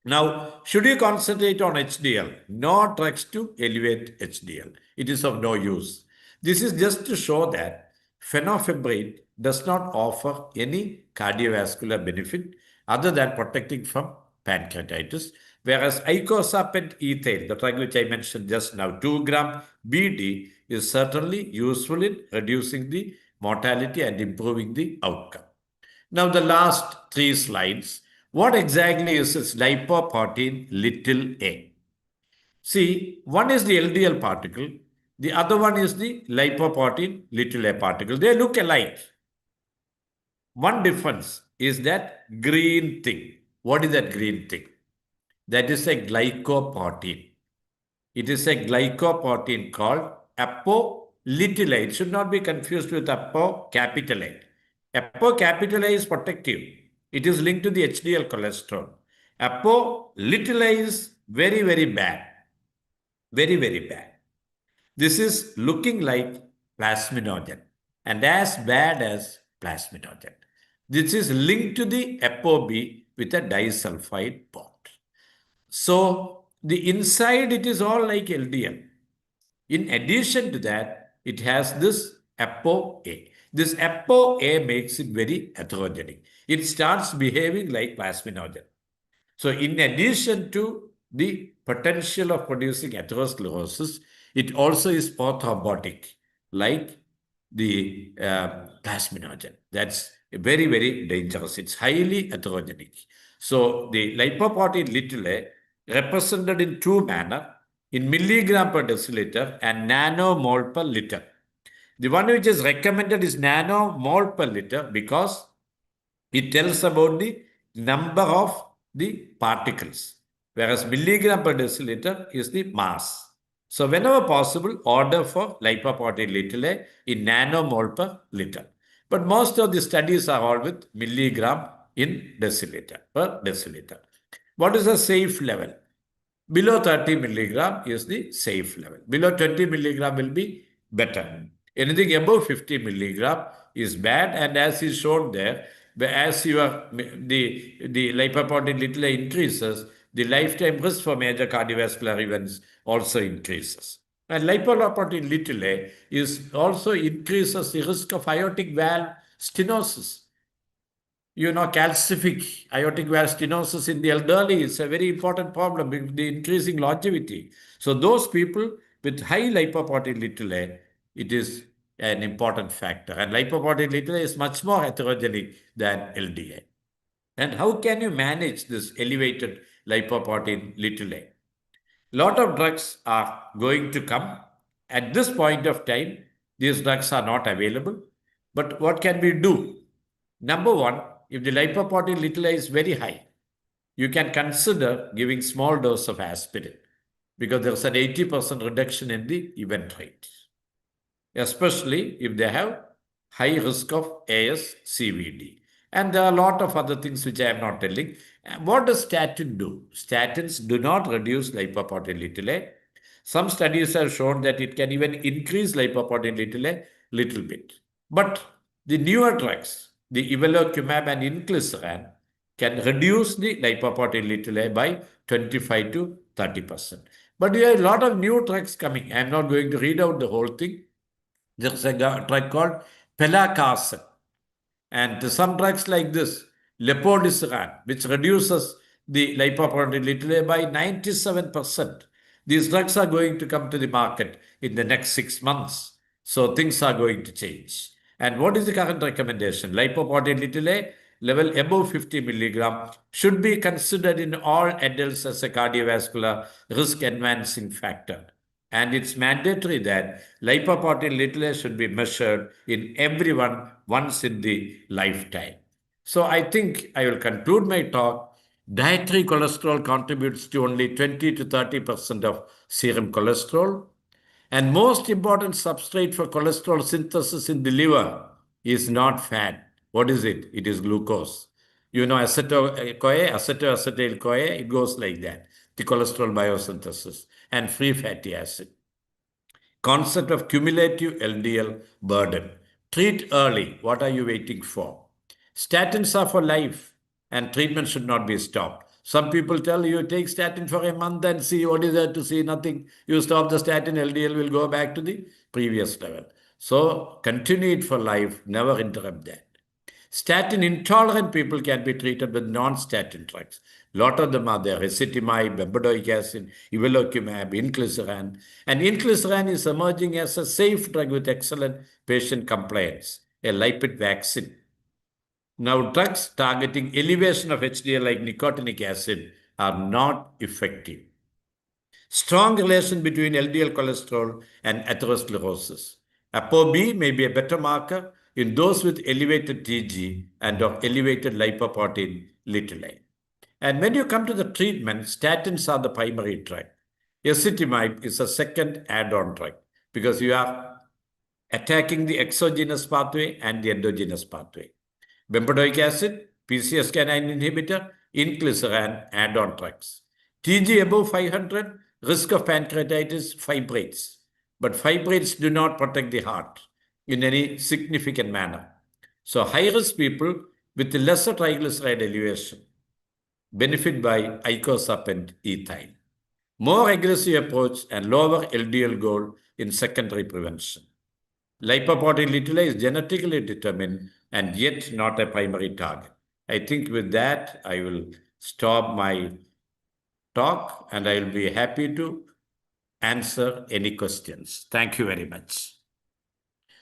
Now, should you concentrate on HDL? No drugs to elevate HDL. It is of no use. This is just to show that fenofibrate does not offer any cardiovascular benefit other than protecting from pancreatitis, whereas icosapent ethyl, the drug which I mentioned just now, 2 gram BD, is certainly useful in reducing the mortality and improving the outcome. Now, the last 3 slides. What exactly is this lipoprotein little a? See, one is the LDL particle, the other one is the lipoprotein little a particle. They look alike. One difference is that green thing. What is that green thing? That is a glycoprotein. It is a glycoprotein called apo-little a. It should not be confused with apo-capital A. Apo-capital A is protective. It is linked to the HDL cholesterol. Apo-little a is very, very bad. Very, very bad. This is looking like plasminogen and as bad as plasminogen. This is linked to the ApoB with a disulfide bond. So the inside, it is all like LDL. In addition to that, it has this ApoA. This ApoA makes it very atherogenic. It starts behaving like plasminogen. So in addition to the potential of producing atherosclerosis, it also is prothrombotic, like the plasminogen. That's very, very dangerous. It's highly atherogenic. So the lipoprotein little a represented in 2 manners, in milligram per deciliter and nanomole per liter. The one which is recommended is nanomole per liter because it tells about the number of the particles, whereas milligram per deciliter is the mass. So whenever possible, order for lipoprotein little a in nanomole per liter. But most of the studies are all with milligram in deciliter per deciliter. What is the safe level? Below 30 milligram is the safe level. Below 20 milligram will be better. Anything above 50 milligram is bad, and as is shown there, as the lipoprotein little increases, the lifetime risk for major cardiovascular events also increases. And lipoprotein little is also increases the risk of aortic valve stenosis. Calcific aortic valve stenosis in the elderly is a very important problem with the increasing longevity. So those people with high lipoprotein little it is an important factor. And lipoprotein little is much more heterogenic than LDA. And how can you manage this elevated lipoprotein little A? Lot of drugs are going to come. At this point of time, these drugs are not available. But what can we do? Number one, if the lipoprotein little is very high, you can consider giving small dose of aspirin because there's an 80% reduction in the event rate, especially if they have high risk of ASCVD. And there are a lot of other things which I am not telling. What does statin do? Statins do not reduce lipoprotein little a. Some studies have shown that it can even increase lipoprotein little a little bit. But the newer drugs, the evolocumab and inclisiran, can reduce the lipoprotein little a by 25 to 30%. But there are a lot of new drugs coming. I am not going to read out the whole thing. There's a drug called pelacarsen. And some drugs like this, lepodisiran, which reduces the lipoprotein little a by 97%. These drugs are going to come to the market in the next 6 months. So things are going to change. And what is the current recommendation? Lipoprotein little a level above 50 milligram should be considered in all adults as a cardiovascular risk advancing factor. And it's mandatory that lipoprotein little a should be measured in everyone once in the lifetime. So I think I will conclude my talk. Dietary cholesterol contributes to only 20 to 30% of serum cholesterol. And most important substrate for cholesterol synthesis in the liver is not fat. What is it? It is glucose. Acetyl-CoA, acetoacetyl-CoA, it goes like that. The cholesterol biosynthesis and free fatty acid. Concept of cumulative LDL burden. Treat early. What are you waiting for? Statins are for life and treatment should not be stopped. Some people tell you take statin for a month and see what is there to see, nothing. You stop the statin, LDL will go back to the previous level. So continue it for life, never interrupt that. Statin intolerant people can be treated with non-statin drugs. A lot of them are there: ezetimibe, bempedoic acid, evolocumab, inclisiran. And inclisiran is emerging as a safe drug with excellent patient compliance, a lipid vaccine. Now, drugs targeting elevation of HDL like nicotinic acid are not effective. Strong relation between LDL cholesterol and atherosclerosis. ApoB may be a better marker in those with elevated TG and or elevated lipoprotein little a. And when you come to the treatment, statins are the primary drug. Ezetimibe is a second add-on drug because you are attacking the exogenous pathway and the endogenous pathway. Bempedoic acid, PCSK9 inhibitor, inclisiran, add-on drugs. TG above 500, risk of pancreatitis, fibrates. But fibrates do not protect the heart in any significant manner. So high-risk people with lesser triglyceride elevation benefit by icosap and ethyl. More aggressive approach and lower LDL goal in secondary prevention. Lipoprotein little a is genetically determined and yet not a primary target. I think with that, I will stop my talk and I will be happy to answer any questions. Thank you very much.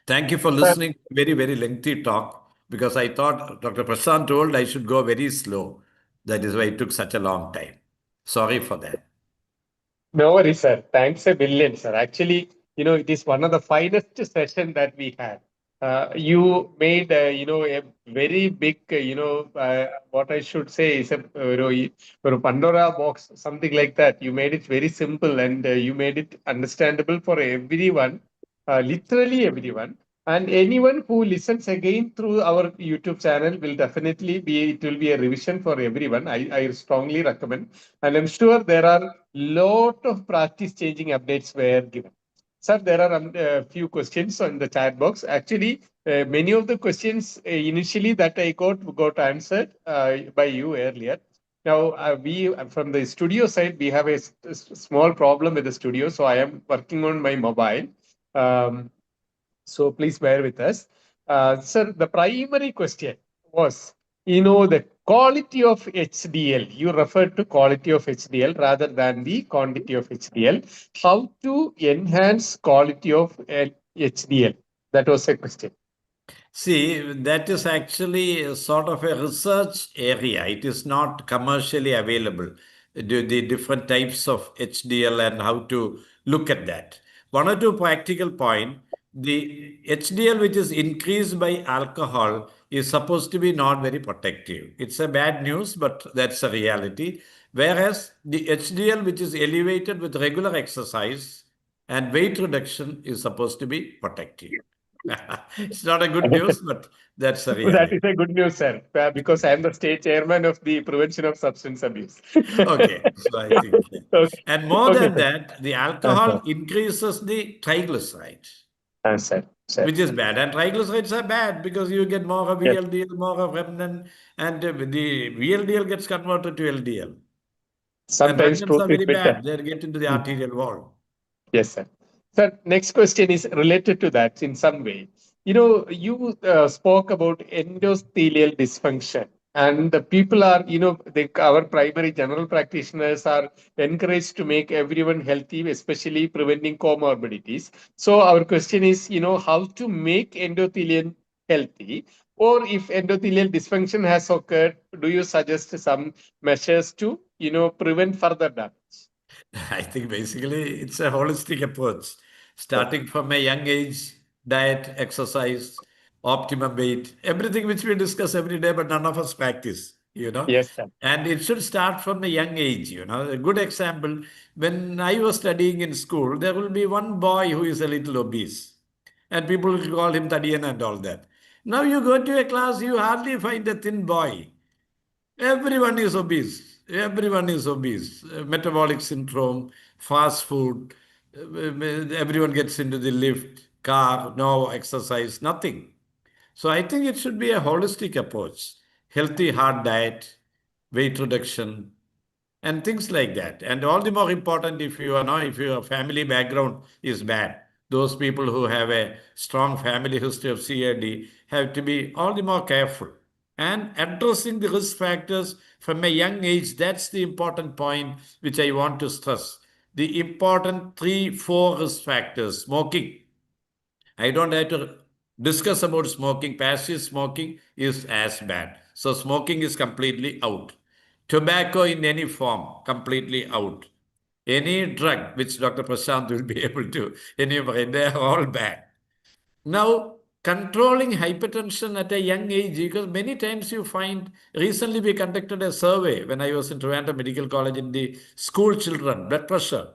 Thank you for listening to a very, very lengthy talk because I thought Dr. Prashant told I should go very slow. That is why it took such a long time. Sorry for that. No worries, sir. Thanks a billion, sir. Actually, it is one of the finest session that we had. You made, a very big, what I should say is a Pandora box, something like that. You made it very simple and you made it understandable for everyone, literally everyone. And anyone who listens again through our YouTube channel will definitely it will be a revision for everyone. I strongly recommend. And I'm sure there are lot of practice changing updates were given. Sir, there are a few questions on the chat box. Actually, Many of the questions initially that I got answered by you earlier. Now, we from the studio side, we have a small problem with the studio, so I am working on my mobile. So please bear with us. Sir, the primary question was, the quality of HDL. You referred to quality of HDL rather than the quantity of HDL. How to enhance quality of HDL? That was a question. See, that is actually a sort of a research area. It is not commercially available, the different types of HDL and how to look at that. One or two practical point, the HDL which is increased by alcohol is supposed to be not very protective. It's a bad news, but that's a reality. Whereas the HDL which is elevated with regular exercise and weight reduction is supposed to be protective. It's not a good news, but that's a That reality. is a good news, sir, because I am the state chairman of the prevention of substance abuse. Okay, so I think, yeah. Okay, And more okay, than sir. that, the Sir. alcohol increases the triglycerides, Sir. which is bad. And triglycerides are bad because you get more of Yes. VLDL, more of remnant, and the VLDL gets converted to LDL. And Sometimes remnants truth are is very bitter. bad. They get into the arterial wall. Yes, sir. Sir, next question is related to that in some way. You spoke about endothelial dysfunction, and the people are, our primary general practitioners are encouraged to make everyone healthy, especially preventing comorbidities. So our question is, how to make endothelium healthy, or if endothelial dysfunction has occurred, do you suggest some measures to, prevent further damage? I think basically it's a holistic approach, starting from a young age, diet, exercise, optimum weight, everything which we discuss every day, but none of us practice. Yes, sir. And it should start from a young age. A good example, when I was studying in school, there will be one boy who is a little obese, and people will call him Tadian and all that. Now you go to a class, you hardly find a thin boy. Everyone is obese. Everyone is obese. Metabolic syndrome, fast food. Everyone gets into the lift, car, no exercise, nothing. So I think it should be a holistic approach. Healthy, hard diet, weight reduction, and things like that. And all the more important if your family background is bad. Those people who have a strong family history of CAD have to be all the more careful. And addressing the risk factors from a young age, that's the important point which I want to stress. The important 3, 4 risk factors: smoking. I don't have to discuss about smoking. Passive smoking is as bad. So smoking is completely out. Tobacco in any form, completely out. Any drug which Dr. Prashant will be able to enumerate, they are all bad. Now, controlling hypertension at a young age, because many times you find, recently we conducted a survey when I was in Thiruvananthapuram Medical College in the school children, blood pressure.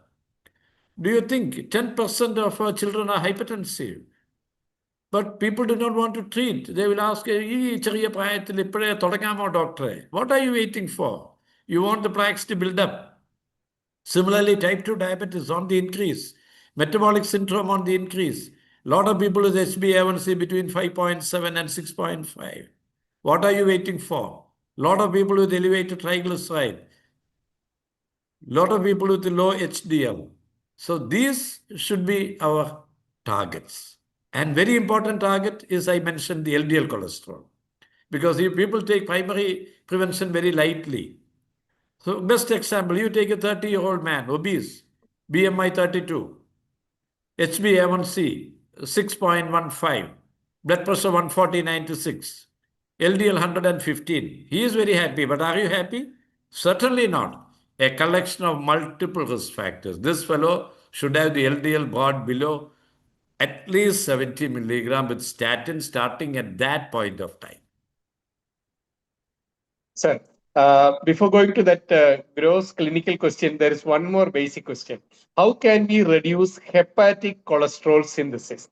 Do you think 10% of our children are hypertensive? But people do not want to treat. They will ask, what are you waiting for? You want the plaques to build up. Similarly, type 2 diabetes on the increase, metabolic syndrome on the increase. A lot of people with HbA1c between 5.7 and 6.5. What are you waiting for? A lot of people with elevated triglyceride. Lot of people with low HDL. So these should be our targets. And very important target is, I mentioned, the LDL cholesterol. Because if people take primary prevention very lightly. So best example, you take a 30-year-old man, obese, BMI 32, HbA1c 6.15, blood pressure 140/96, LDL 115. He is very happy, but are you happy? Certainly not. A collection of multiple risk factors. This fellow should have the LDL brought below at least 70 milligram with statin starting at that point of time. Sir, before going to that gross clinical question, there is one more basic question. How can we reduce hepatic cholesterol synthesis?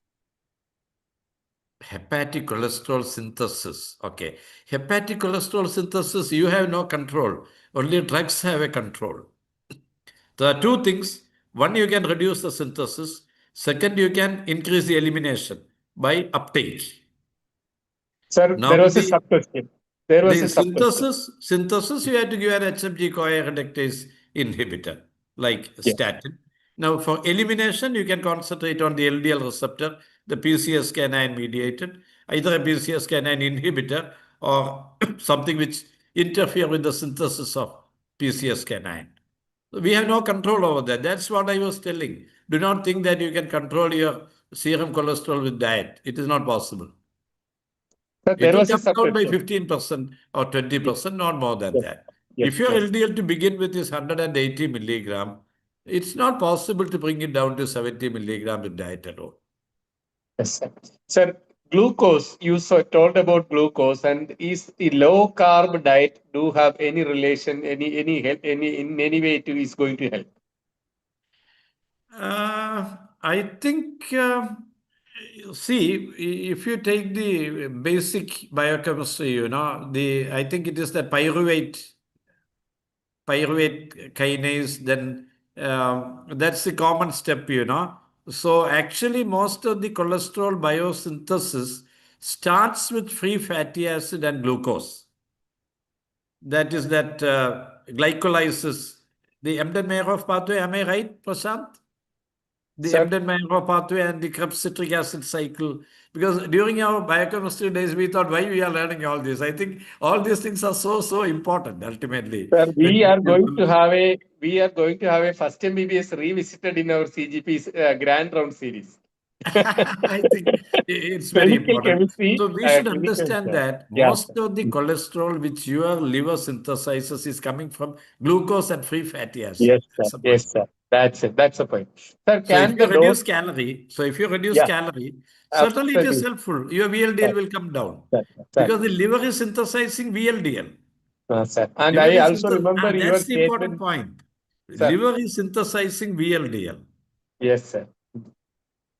Hepatic cholesterol synthesis. Okay. Hepatic cholesterol synthesis, you have no control. Only drugs have a control. There are two things. One, you can reduce the synthesis. Second, you can increase the elimination by uptake. Sir, Now there was a the sub-question. There was the a sub-question. synthesis, you had to give an HMG-CoA reductase inhibitor like Yes. statin. Now, for elimination, you can concentrate on the LDL receptor, the PCSK9 mediated, either a PCSK9 inhibitor or something which interfere with the synthesis of PCSK9. We have no control over that. That's what I was telling. Do not think that you can control your serum cholesterol with diet. It is not possible. Sir, It there will was a come down by sub-question. 15% or 20%, not more than Yes. that. Yes. If your Yes. LDL to begin with is 180 milligram, it's not possible to bring it down to 70 milligram with diet alone. Yes, sir. Sir, glucose, you told about glucose, and is the low carb diet do have any relation, any help, any in any way it is going to help? I think, see, if you take the basic biochemistry, I think it is the pyruvate kinase, then that's the common step. So actually, most of the cholesterol biosynthesis starts with free fatty acid and glucose. That is that glycolysis, the Embden-Meyerhof pathway. Am I right, Prashant? The Sir, Embden-Meyerhof pathway and the Krebs citric acid cycle. Because during our biochemistry days, we thought, why we are learning all this? I think all these things are so important ultimately. sir, we are going to have a first MBBS revisited in our CGP's grand round series. I think it's very Clinical important. chemistry, So we should clinical, understand that yeah, most of the cholesterol which your liver synthesizes is coming from glucose and free fatty acid. yes, sir. That's the Yes, point. sir. That's it. That's the point. Sir, So if can you the dose? reduce calorie, Yeah, certainly it is absolutely. helpful. Your VLDL will come down Sir, sir, because the liver is synthesizing VLDL. sir. And Liver I is also remember your that's the important statement, point. sir. Liver is synthesizing VLDL, Yes, sir.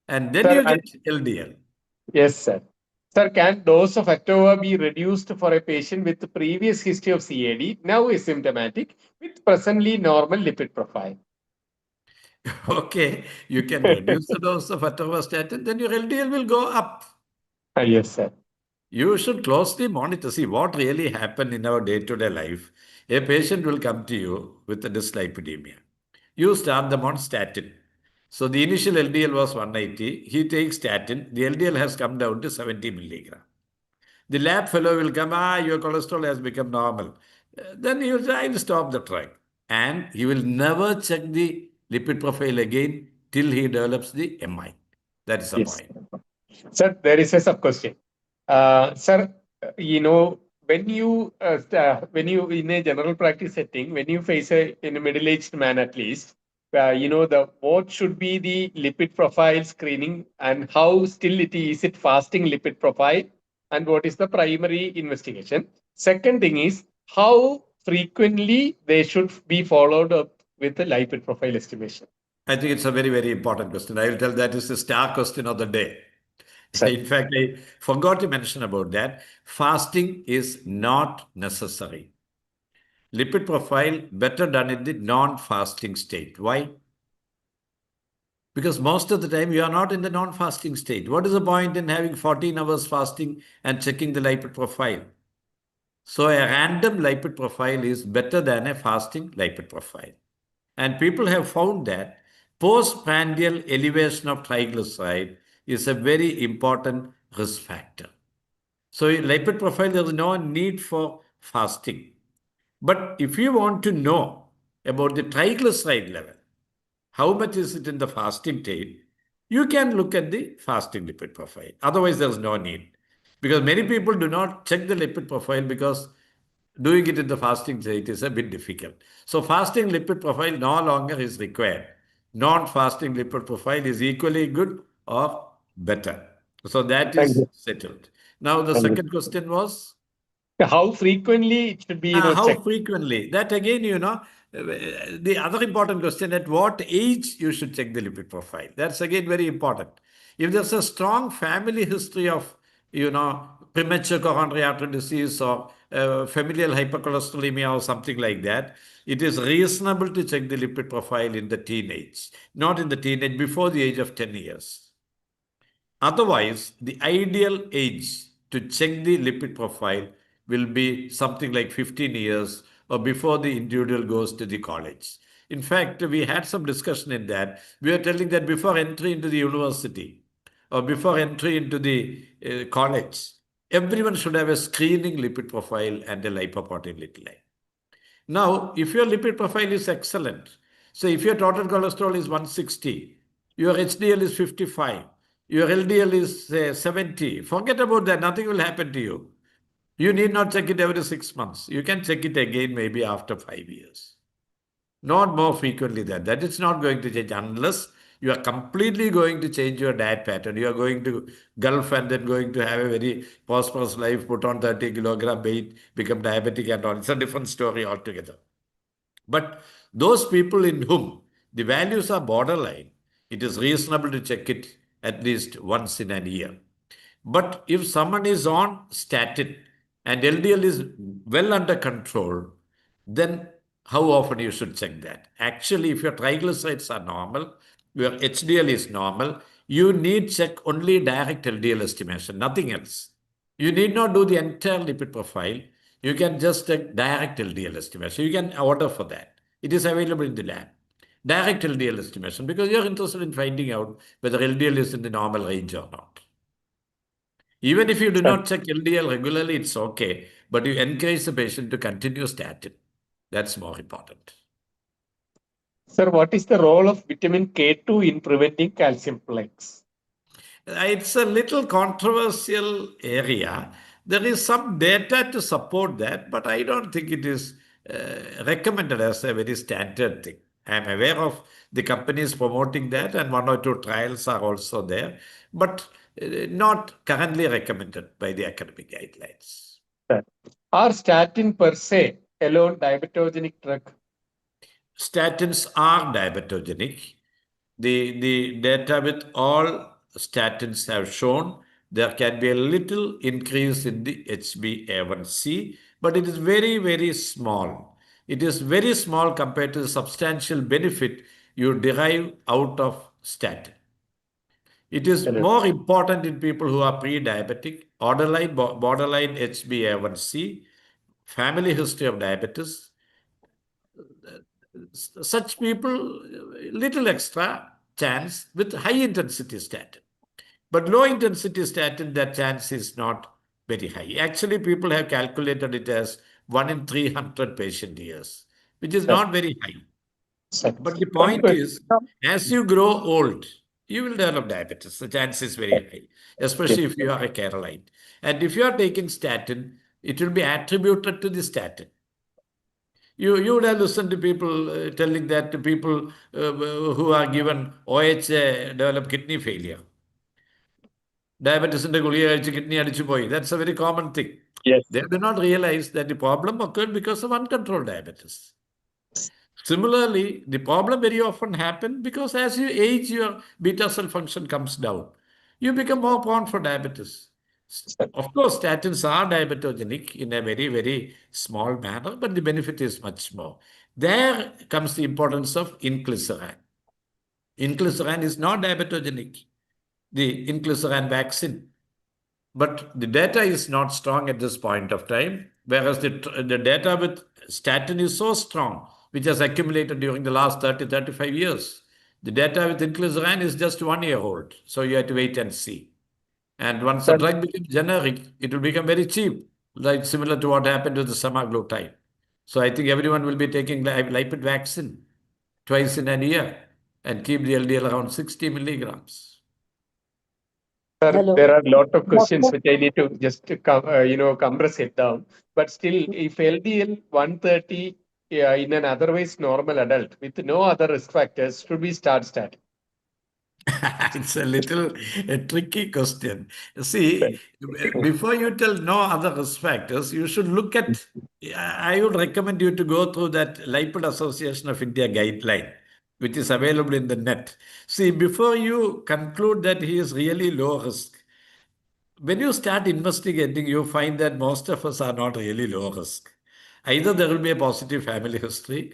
and then Sir, you and get LDL. yes, sir. Sir, can dose of Actova be reduced for a patient with previous history of CAD, now asymptomatic, with presently normal lipid profile? Okay, you can reduce the dose of atorvastatin, then your LDL will go up. Yes, sir. You should closely monitor. See what really happened in our day-to-day life. A patient will come to you with a dyslipidemia. You start them on statin. So the initial LDL was 180. He takes statin. The LDL has come down to 70 milligram. The lab fellow will come, your cholesterol has become normal. Then he will say, I'll stop the drug. And he will never check the lipid profile again till he develops the MI. That is the Yes. point. Sir, there is a sub question. Sir, when you in a general practice setting, when you face in a middle-aged man at least, what should be the lipid profile screening and how still is it fasting lipid profile and what is the primary investigation? Second thing is how frequently they should be followed up with the lipid profile estimation. I think it's a very, very important question. I will tell that is the star question of the day. Sir. In fact, I forgot to mention about that. Fasting is not necessary. Lipid profile better done in the non-fasting state. Why? Because most of the time you are not in the non-fasting state. What is the point in having 14 hours fasting and checking the lipid profile? So a random lipid profile is better than a fasting lipid profile. And people have found that postprandial elevation of triglyceride is a very important risk factor. So in lipid profile, there is no need for fasting. But if you want to know about the triglyceride level, how much is it in the fasting state, you can look at the fasting lipid profile. Otherwise, there's no need. Because many people do not check the lipid profile because doing it in the fasting state is a bit difficult. So fasting lipid profile no longer is required. Non-fasting lipid profile is equally good or better. So that Thank is you. settled. Now the Thank you. second question was? How frequently it should be, How checked? frequently? That again, the other important question, at what age you should check the lipid profile. That's again very important. If there's a strong family history of, premature coronary artery disease or familial hypercholesterolemia or something like that, it is reasonable to check the lipid profile in the teenage, not in the before the age of 10 years. Otherwise, the ideal age to check the lipid profile will be something like 15 years or before the individual goes to the college. In fact, we had some discussion in that. We are telling that before entry into the university or before entry into the college, everyone should have a screening lipid profile and a lipoprotein little I. Now, if your lipid profile is excellent, so if your total cholesterol is 160, your HDL is 55, your LDL is 70, forget about that, nothing will happen to you. You need not check it every 6 months. You can check it again maybe after 5 years. Not more frequently than that. It's not going to change unless you are completely going to change your diet pattern. You are going to Gulf and then going to have a very prosperous life, put on 30 kilogram weight, become diabetic and all. It's a different story altogether. But those people in whom the values are borderline, it is reasonable to check it at least once in a year. But if someone is on statin and LDL is well under control, then how often you should check that? Actually, if your triglycerides are normal, your HDL is normal, you need check only direct LDL estimation, nothing else. You need not do the entire lipid profile. You can just check direct LDL estimation. You can order for that. It is available in the lab. Direct LDL estimation because you're interested in finding out whether LDL is in the normal range or not. Even if you do not check LDL regularly, it's okay. But you encourage the patient to continue statin. That's more important. Sir, what is the role of vitamin K2 in preventing calcium plaques? It's a little controversial area. There is some data to support that, but I don't think it is recommended as a very standard thing. I'm aware of the companies promoting that, and one or two trials are also there, but not currently recommended by the academic guidelines. Are statin per se alone diabetogenic drug? Statins are diabetogenic. The data with all statins have shown there can be a little increase in the HbA1c, but it is very, very small. It is very small compared to the substantial benefit you derive out of statin. It is more important in people who are pre-diabetic, borderline HbA1c, family history of diabetes. Such people, little extra chance with high intensity statin. But low intensity statin, that chance is not very high. Actually, people have calculated it as 1 in 300 patient years, which is not very high. But the point is, as you grow old, you will develop diabetes. The chance is very high, especially if you are a Keralite. And if you are taking statin, it will be attributed to the statin. You would have listened to people telling that to people who are given OHA develop kidney failure. Diabetes in the kidney adichu poi. That's a very common thing. Yes. They do not realize that the problem occurred because of uncontrolled diabetes. Similarly, the problem very often happens because as you age, your beta cell function comes down. You become more prone for diabetes. Of course, statins are diabetogenic in a very, very small manner, but the benefit is much more. There comes the importance of inclisiran. Inclisiran is not diabetogenic, the inclisiran vaccine. But the data is not strong at this point of time, whereas the data with statin is so strong, which has accumulated during the last 30, 35 years. The data with inclisiran is just 1 year old, so you have to wait and see. And once the drug becomes generic, it will become very cheap, like similar to what happened with the semaglutide. So I think everyone will be taking lipid vaccine twice in a year and keep the LDL around 60 milligrams. Sir, there are a lot of questions which I need to just compress it down. But still, if LDL 130 in an otherwise normal adult with no other risk factors, should we start statin? It's a little tricky question. See, before you tell no other risk factors, you should look at, I would recommend you to go through that Lipid Association of India guideline, which is available in the net. See, before you conclude that he is really low risk, when you start investigating, you find that most of us are not really low risk. Either there will be a positive family history,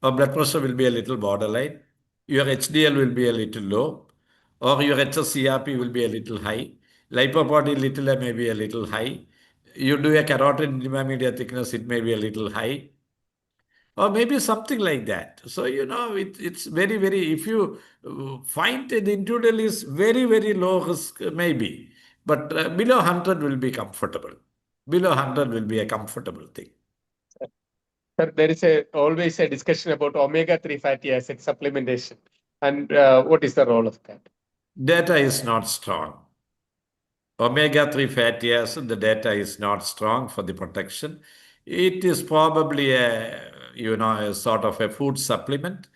or blood pressure will be a little borderline, your HDL will be a little low, or your HSCRP will be a little high. Lipoprotein little may be a little high. You do a carotid intima-media thickness, it may be a little high. Or maybe something like that. So, it's very, very, if you find the individual is very, very low risk, maybe. But below 100 will be comfortable. Below 100 will be a comfortable thing. Sir, there is always a discussion about omega-3 fatty acid supplementation. And what is the role of that? Data is not strong. Omega-3 fatty acid, the data is not strong for the protection. It is probably a sort of a food supplement.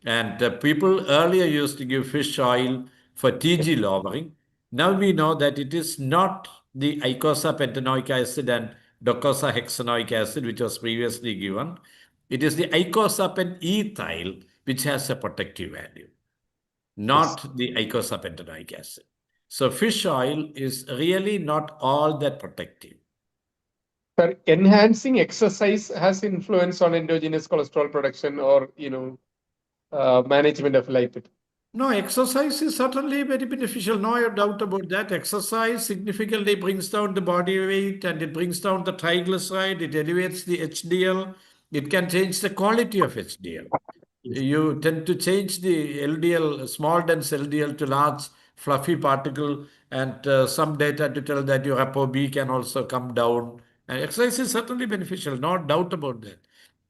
And people earlier used to give fish oil for TG lowering. Now we know that it is not the icosapentaenoic acid and docosahexaenoic acid, which was previously given. It is the icosapent-ethyl, which has a protective value, not the icosapentaenoic acid. So fish oil is really not all that protective. Sir, enhancing exercise has influence on endogenous cholesterol production or, management of lipid. No, exercise is certainly very beneficial. No doubt about that. Exercise significantly brings down the body weight and it brings down the triglyceride. It elevates the HDL. It can change the quality of HDL. You tend to change the LDL, small dense LDL to large fluffy particle, and some data to tell that your ApoB can also come down. And exercise is certainly beneficial, no doubt about that.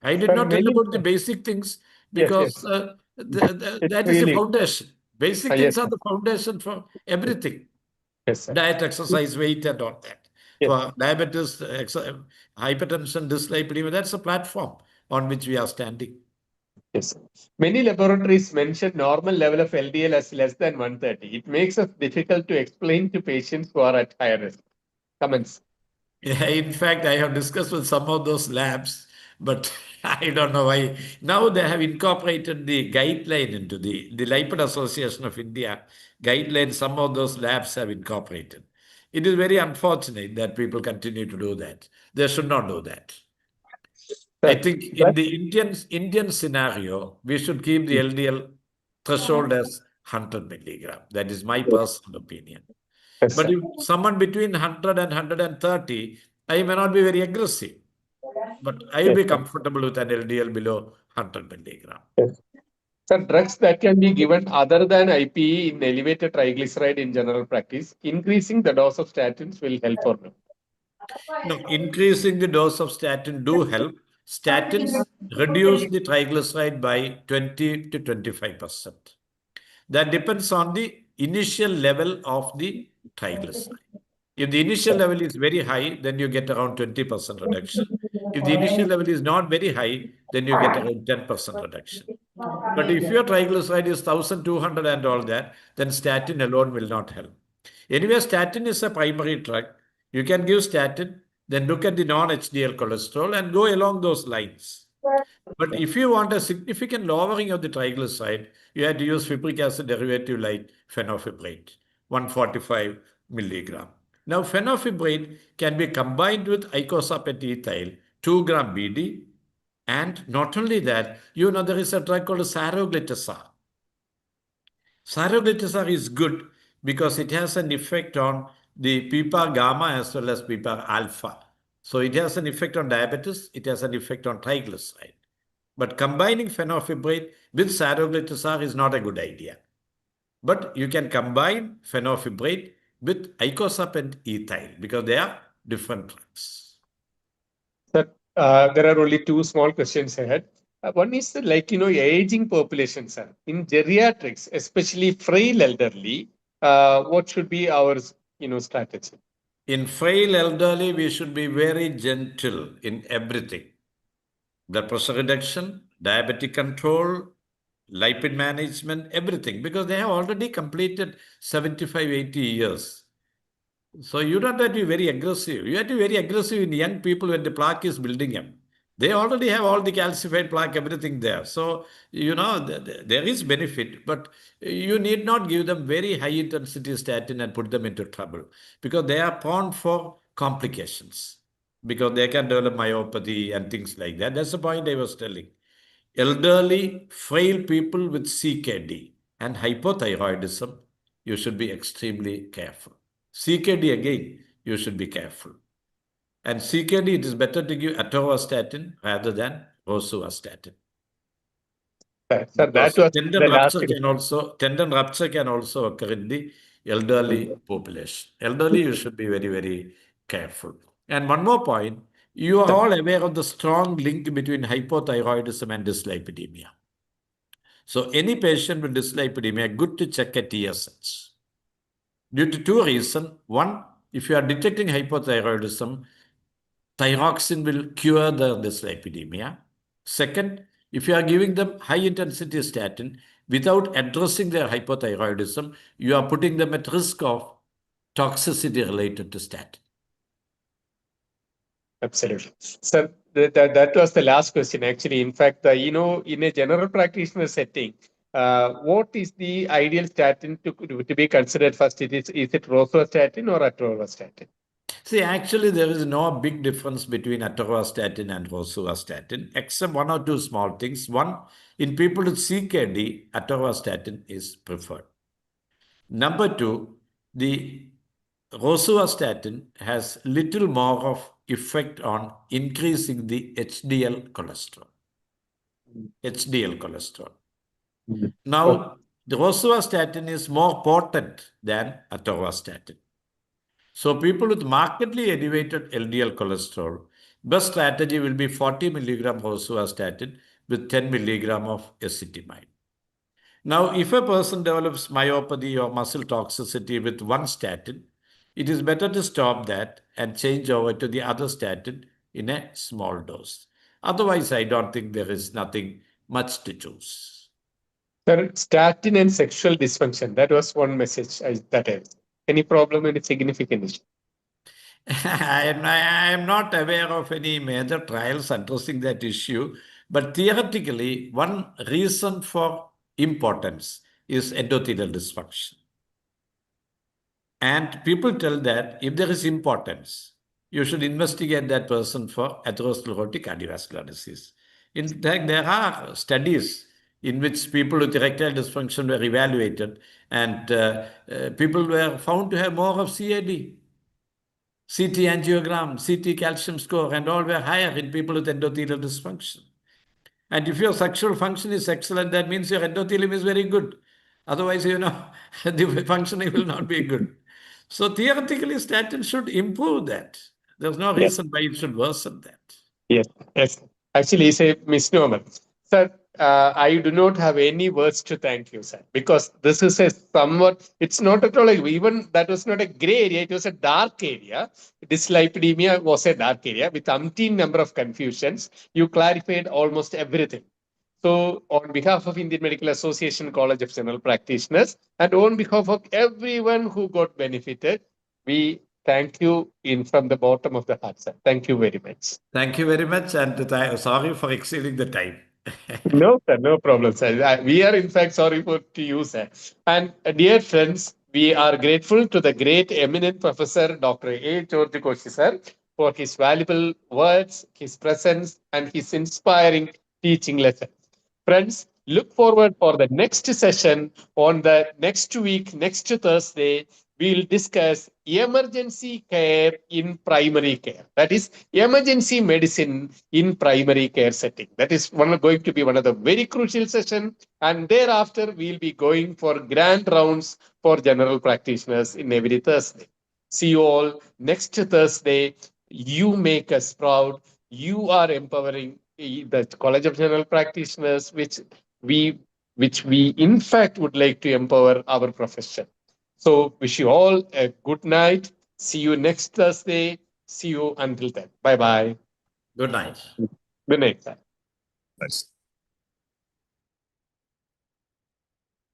I did Sir, not tell about the basic things because It's that is the really foundation. Basic yes, things are sir. the foundation for everything. Yes, sir. Diet, exercise, weight, and all that. Yes. For diabetes, hypertension, dyslipidemia, that's a platform on which we are standing. Yes. Many laboratories mention normal level of LDL as less than 130. It makes it difficult to explain to patients who are at higher risk. Comments. Yeah, in fact, I have discussed with some of those labs, but I don't know why. Now they have incorporated the guideline into the Lipid Association of India guideline. Some of those labs have incorporated. It is very unfortunate that people continue to do that. They should not do that. I Sir, think in the Indian scenario, we should keep the LDL threshold as 100 milligram. That is my personal opinion. yes, But sir. if someone between 100 and 130, I may not be very aggressive, but I will Yes, be sir. comfortable with an LDL below 100 milligram. Yes. Sir, drugs that can be given other than IPE in elevated triglyceride in general practice, increasing the dose of statins will help or no? No, increasing the dose of statin do help. Statins reduce the triglyceride by 20 to 25%. That depends on the initial level of the triglyceride. If the initial level is very high, then you get around 20% reduction. If the initial level is not very high, then you get around 10% reduction. But if your triglyceride is 1200 and all that, then statin alone will not help. Anyway, statin is a primary drug. You can give statin, then look at the non-HDL cholesterol and go along those lines. But if you want a significant lowering of the triglyceride, you have to use fibric acid derivative like fenofibrate, 145 milligram. Now, fenofibrate can be combined with icosapent-ethyl, 2 gram BD, and not only that, there is a drug called saroglitazar. Saroglitazar is good because it has an effect on the PPAR gamma as well as PPAR alpha. So it has an effect on diabetes, it has an effect on triglyceride. But combining fenofibrate with saroglitazar is not a good idea. But you can combine fenofibrate with icosapent-ethyl because they are different drugs. Sir, there are only two small questions ahead. One is aging population, sir. In geriatrics, especially frail elderly, what should be our strategy? In frail elderly, we should be very gentle in everything. Blood pressure reduction, diabetic control, lipid management, everything, because they have already completed 75, 80 years. So you don't have to be very aggressive. You have to be very aggressive in young people when the plaque is building up. They already have all the calcified plaque, everything there. So, there is benefit, but you need not give them very high intensity statin and put them into trouble because they are prone for complications because they can develop myopathy and things like that. That's the point I was telling. Elderly, frail people with CKD and hypothyroidism, you should be extremely careful. CKD again, you should be careful. And CKD, it is better to give atorvastatin rather than rosuvastatin. Sir, that was tendon the last tendon rupture can also occur in the elderly population. Elderly, you should be very, very careful. And one more point, you are all aware of the strong link between hypothyroidism and dyslipidemia. So any patient with dyslipidemia, good to check a TSH. Due to two reasons. One, if you are detecting hypothyroidism, thyroxine will cure the dyslipidemia. Second, if you are giving them high-intensity statin without addressing their hypothyroidism, you are putting them at risk of toxicity related to statin. Absolutely. Sir, that was the last question, actually. In fact, in a general practitioner setting, what is the ideal statin to be considered first? Is it rosuvastatin or atorvastatin? See, actually, there is no big difference between atorvastatin and rosuvastatin, except one or two small things. One, in people with CKD, atorvastatin is preferred. Number two, the rosuvastatin has little more of effect on increasing the HDL cholesterol. HDL cholesterol. Now, the rosuvastatin is more potent than atorvastatin. So people with markedly elevated LDL cholesterol, best strategy will be 40 milligram rosuvastatin with 10 milligram of ezetimibe. Now, if a person develops myopathy or muscle toxicity with one statin, it is better to stop that and change over to the other statin in a small dose. Otherwise, I don't think there is nothing much to choose. Sir, statin and sexual dysfunction, that was one message that I. Any problem, any significant issue? I am not aware of any major trials addressing that issue, but theoretically, one reason for impotence is endothelial dysfunction. And people tell that if there is impotence, you should investigate that person for atherosclerotic cardiovascular disease. In fact, there are studies in which people with erectile dysfunction were evaluated and people were found to have more of CAD. CT angiogram, CT calcium score, and all were higher in people with endothelial dysfunction. And if your sexual function is excellent, that means your endothelium is very good. Otherwise, the functioning will not be good. So theoretically, statin should improve that. There's no reason why it should worsen that. Yes. Actually, it's a misnomer. Sir, I do not have any words to thank you, sir, because this is a somewhat, it's not at all like, even that was not a gray area, it was a dark area. Dyslipidemia was a dark area with umpteen number of confusions. You clarified almost everything. So on behalf of Indian Medical Association College of General Practitioners and on behalf of everyone who got benefited, we thank you from the bottom of the heart, sir. Thank you very much. Thank you very much, and sorry for exceeding the time. No, sir, no problem, sir. We are in fact sorry to you, sir. And dear friends, we are grateful to the great eminent Professor Dr. A. George Koshy, sir, for his valuable words, his presence, and his inspiring teaching lesson. Friends, look forward for the next session on the next week, next Thursday. We'll discuss emergency care in primary care. That is emergency medicine in primary care setting. That is going to be one of the very crucial sessions. And thereafter, we'll be going for grand rounds for general practitioners in every Thursday. See you all next Thursday. You make us proud. You are empowering the College of General Practitioners, which we in fact would like to empower our profession. So wish you all a good night. See you next Thursday. See you until then. Bye-bye. Good night. Good night, sir.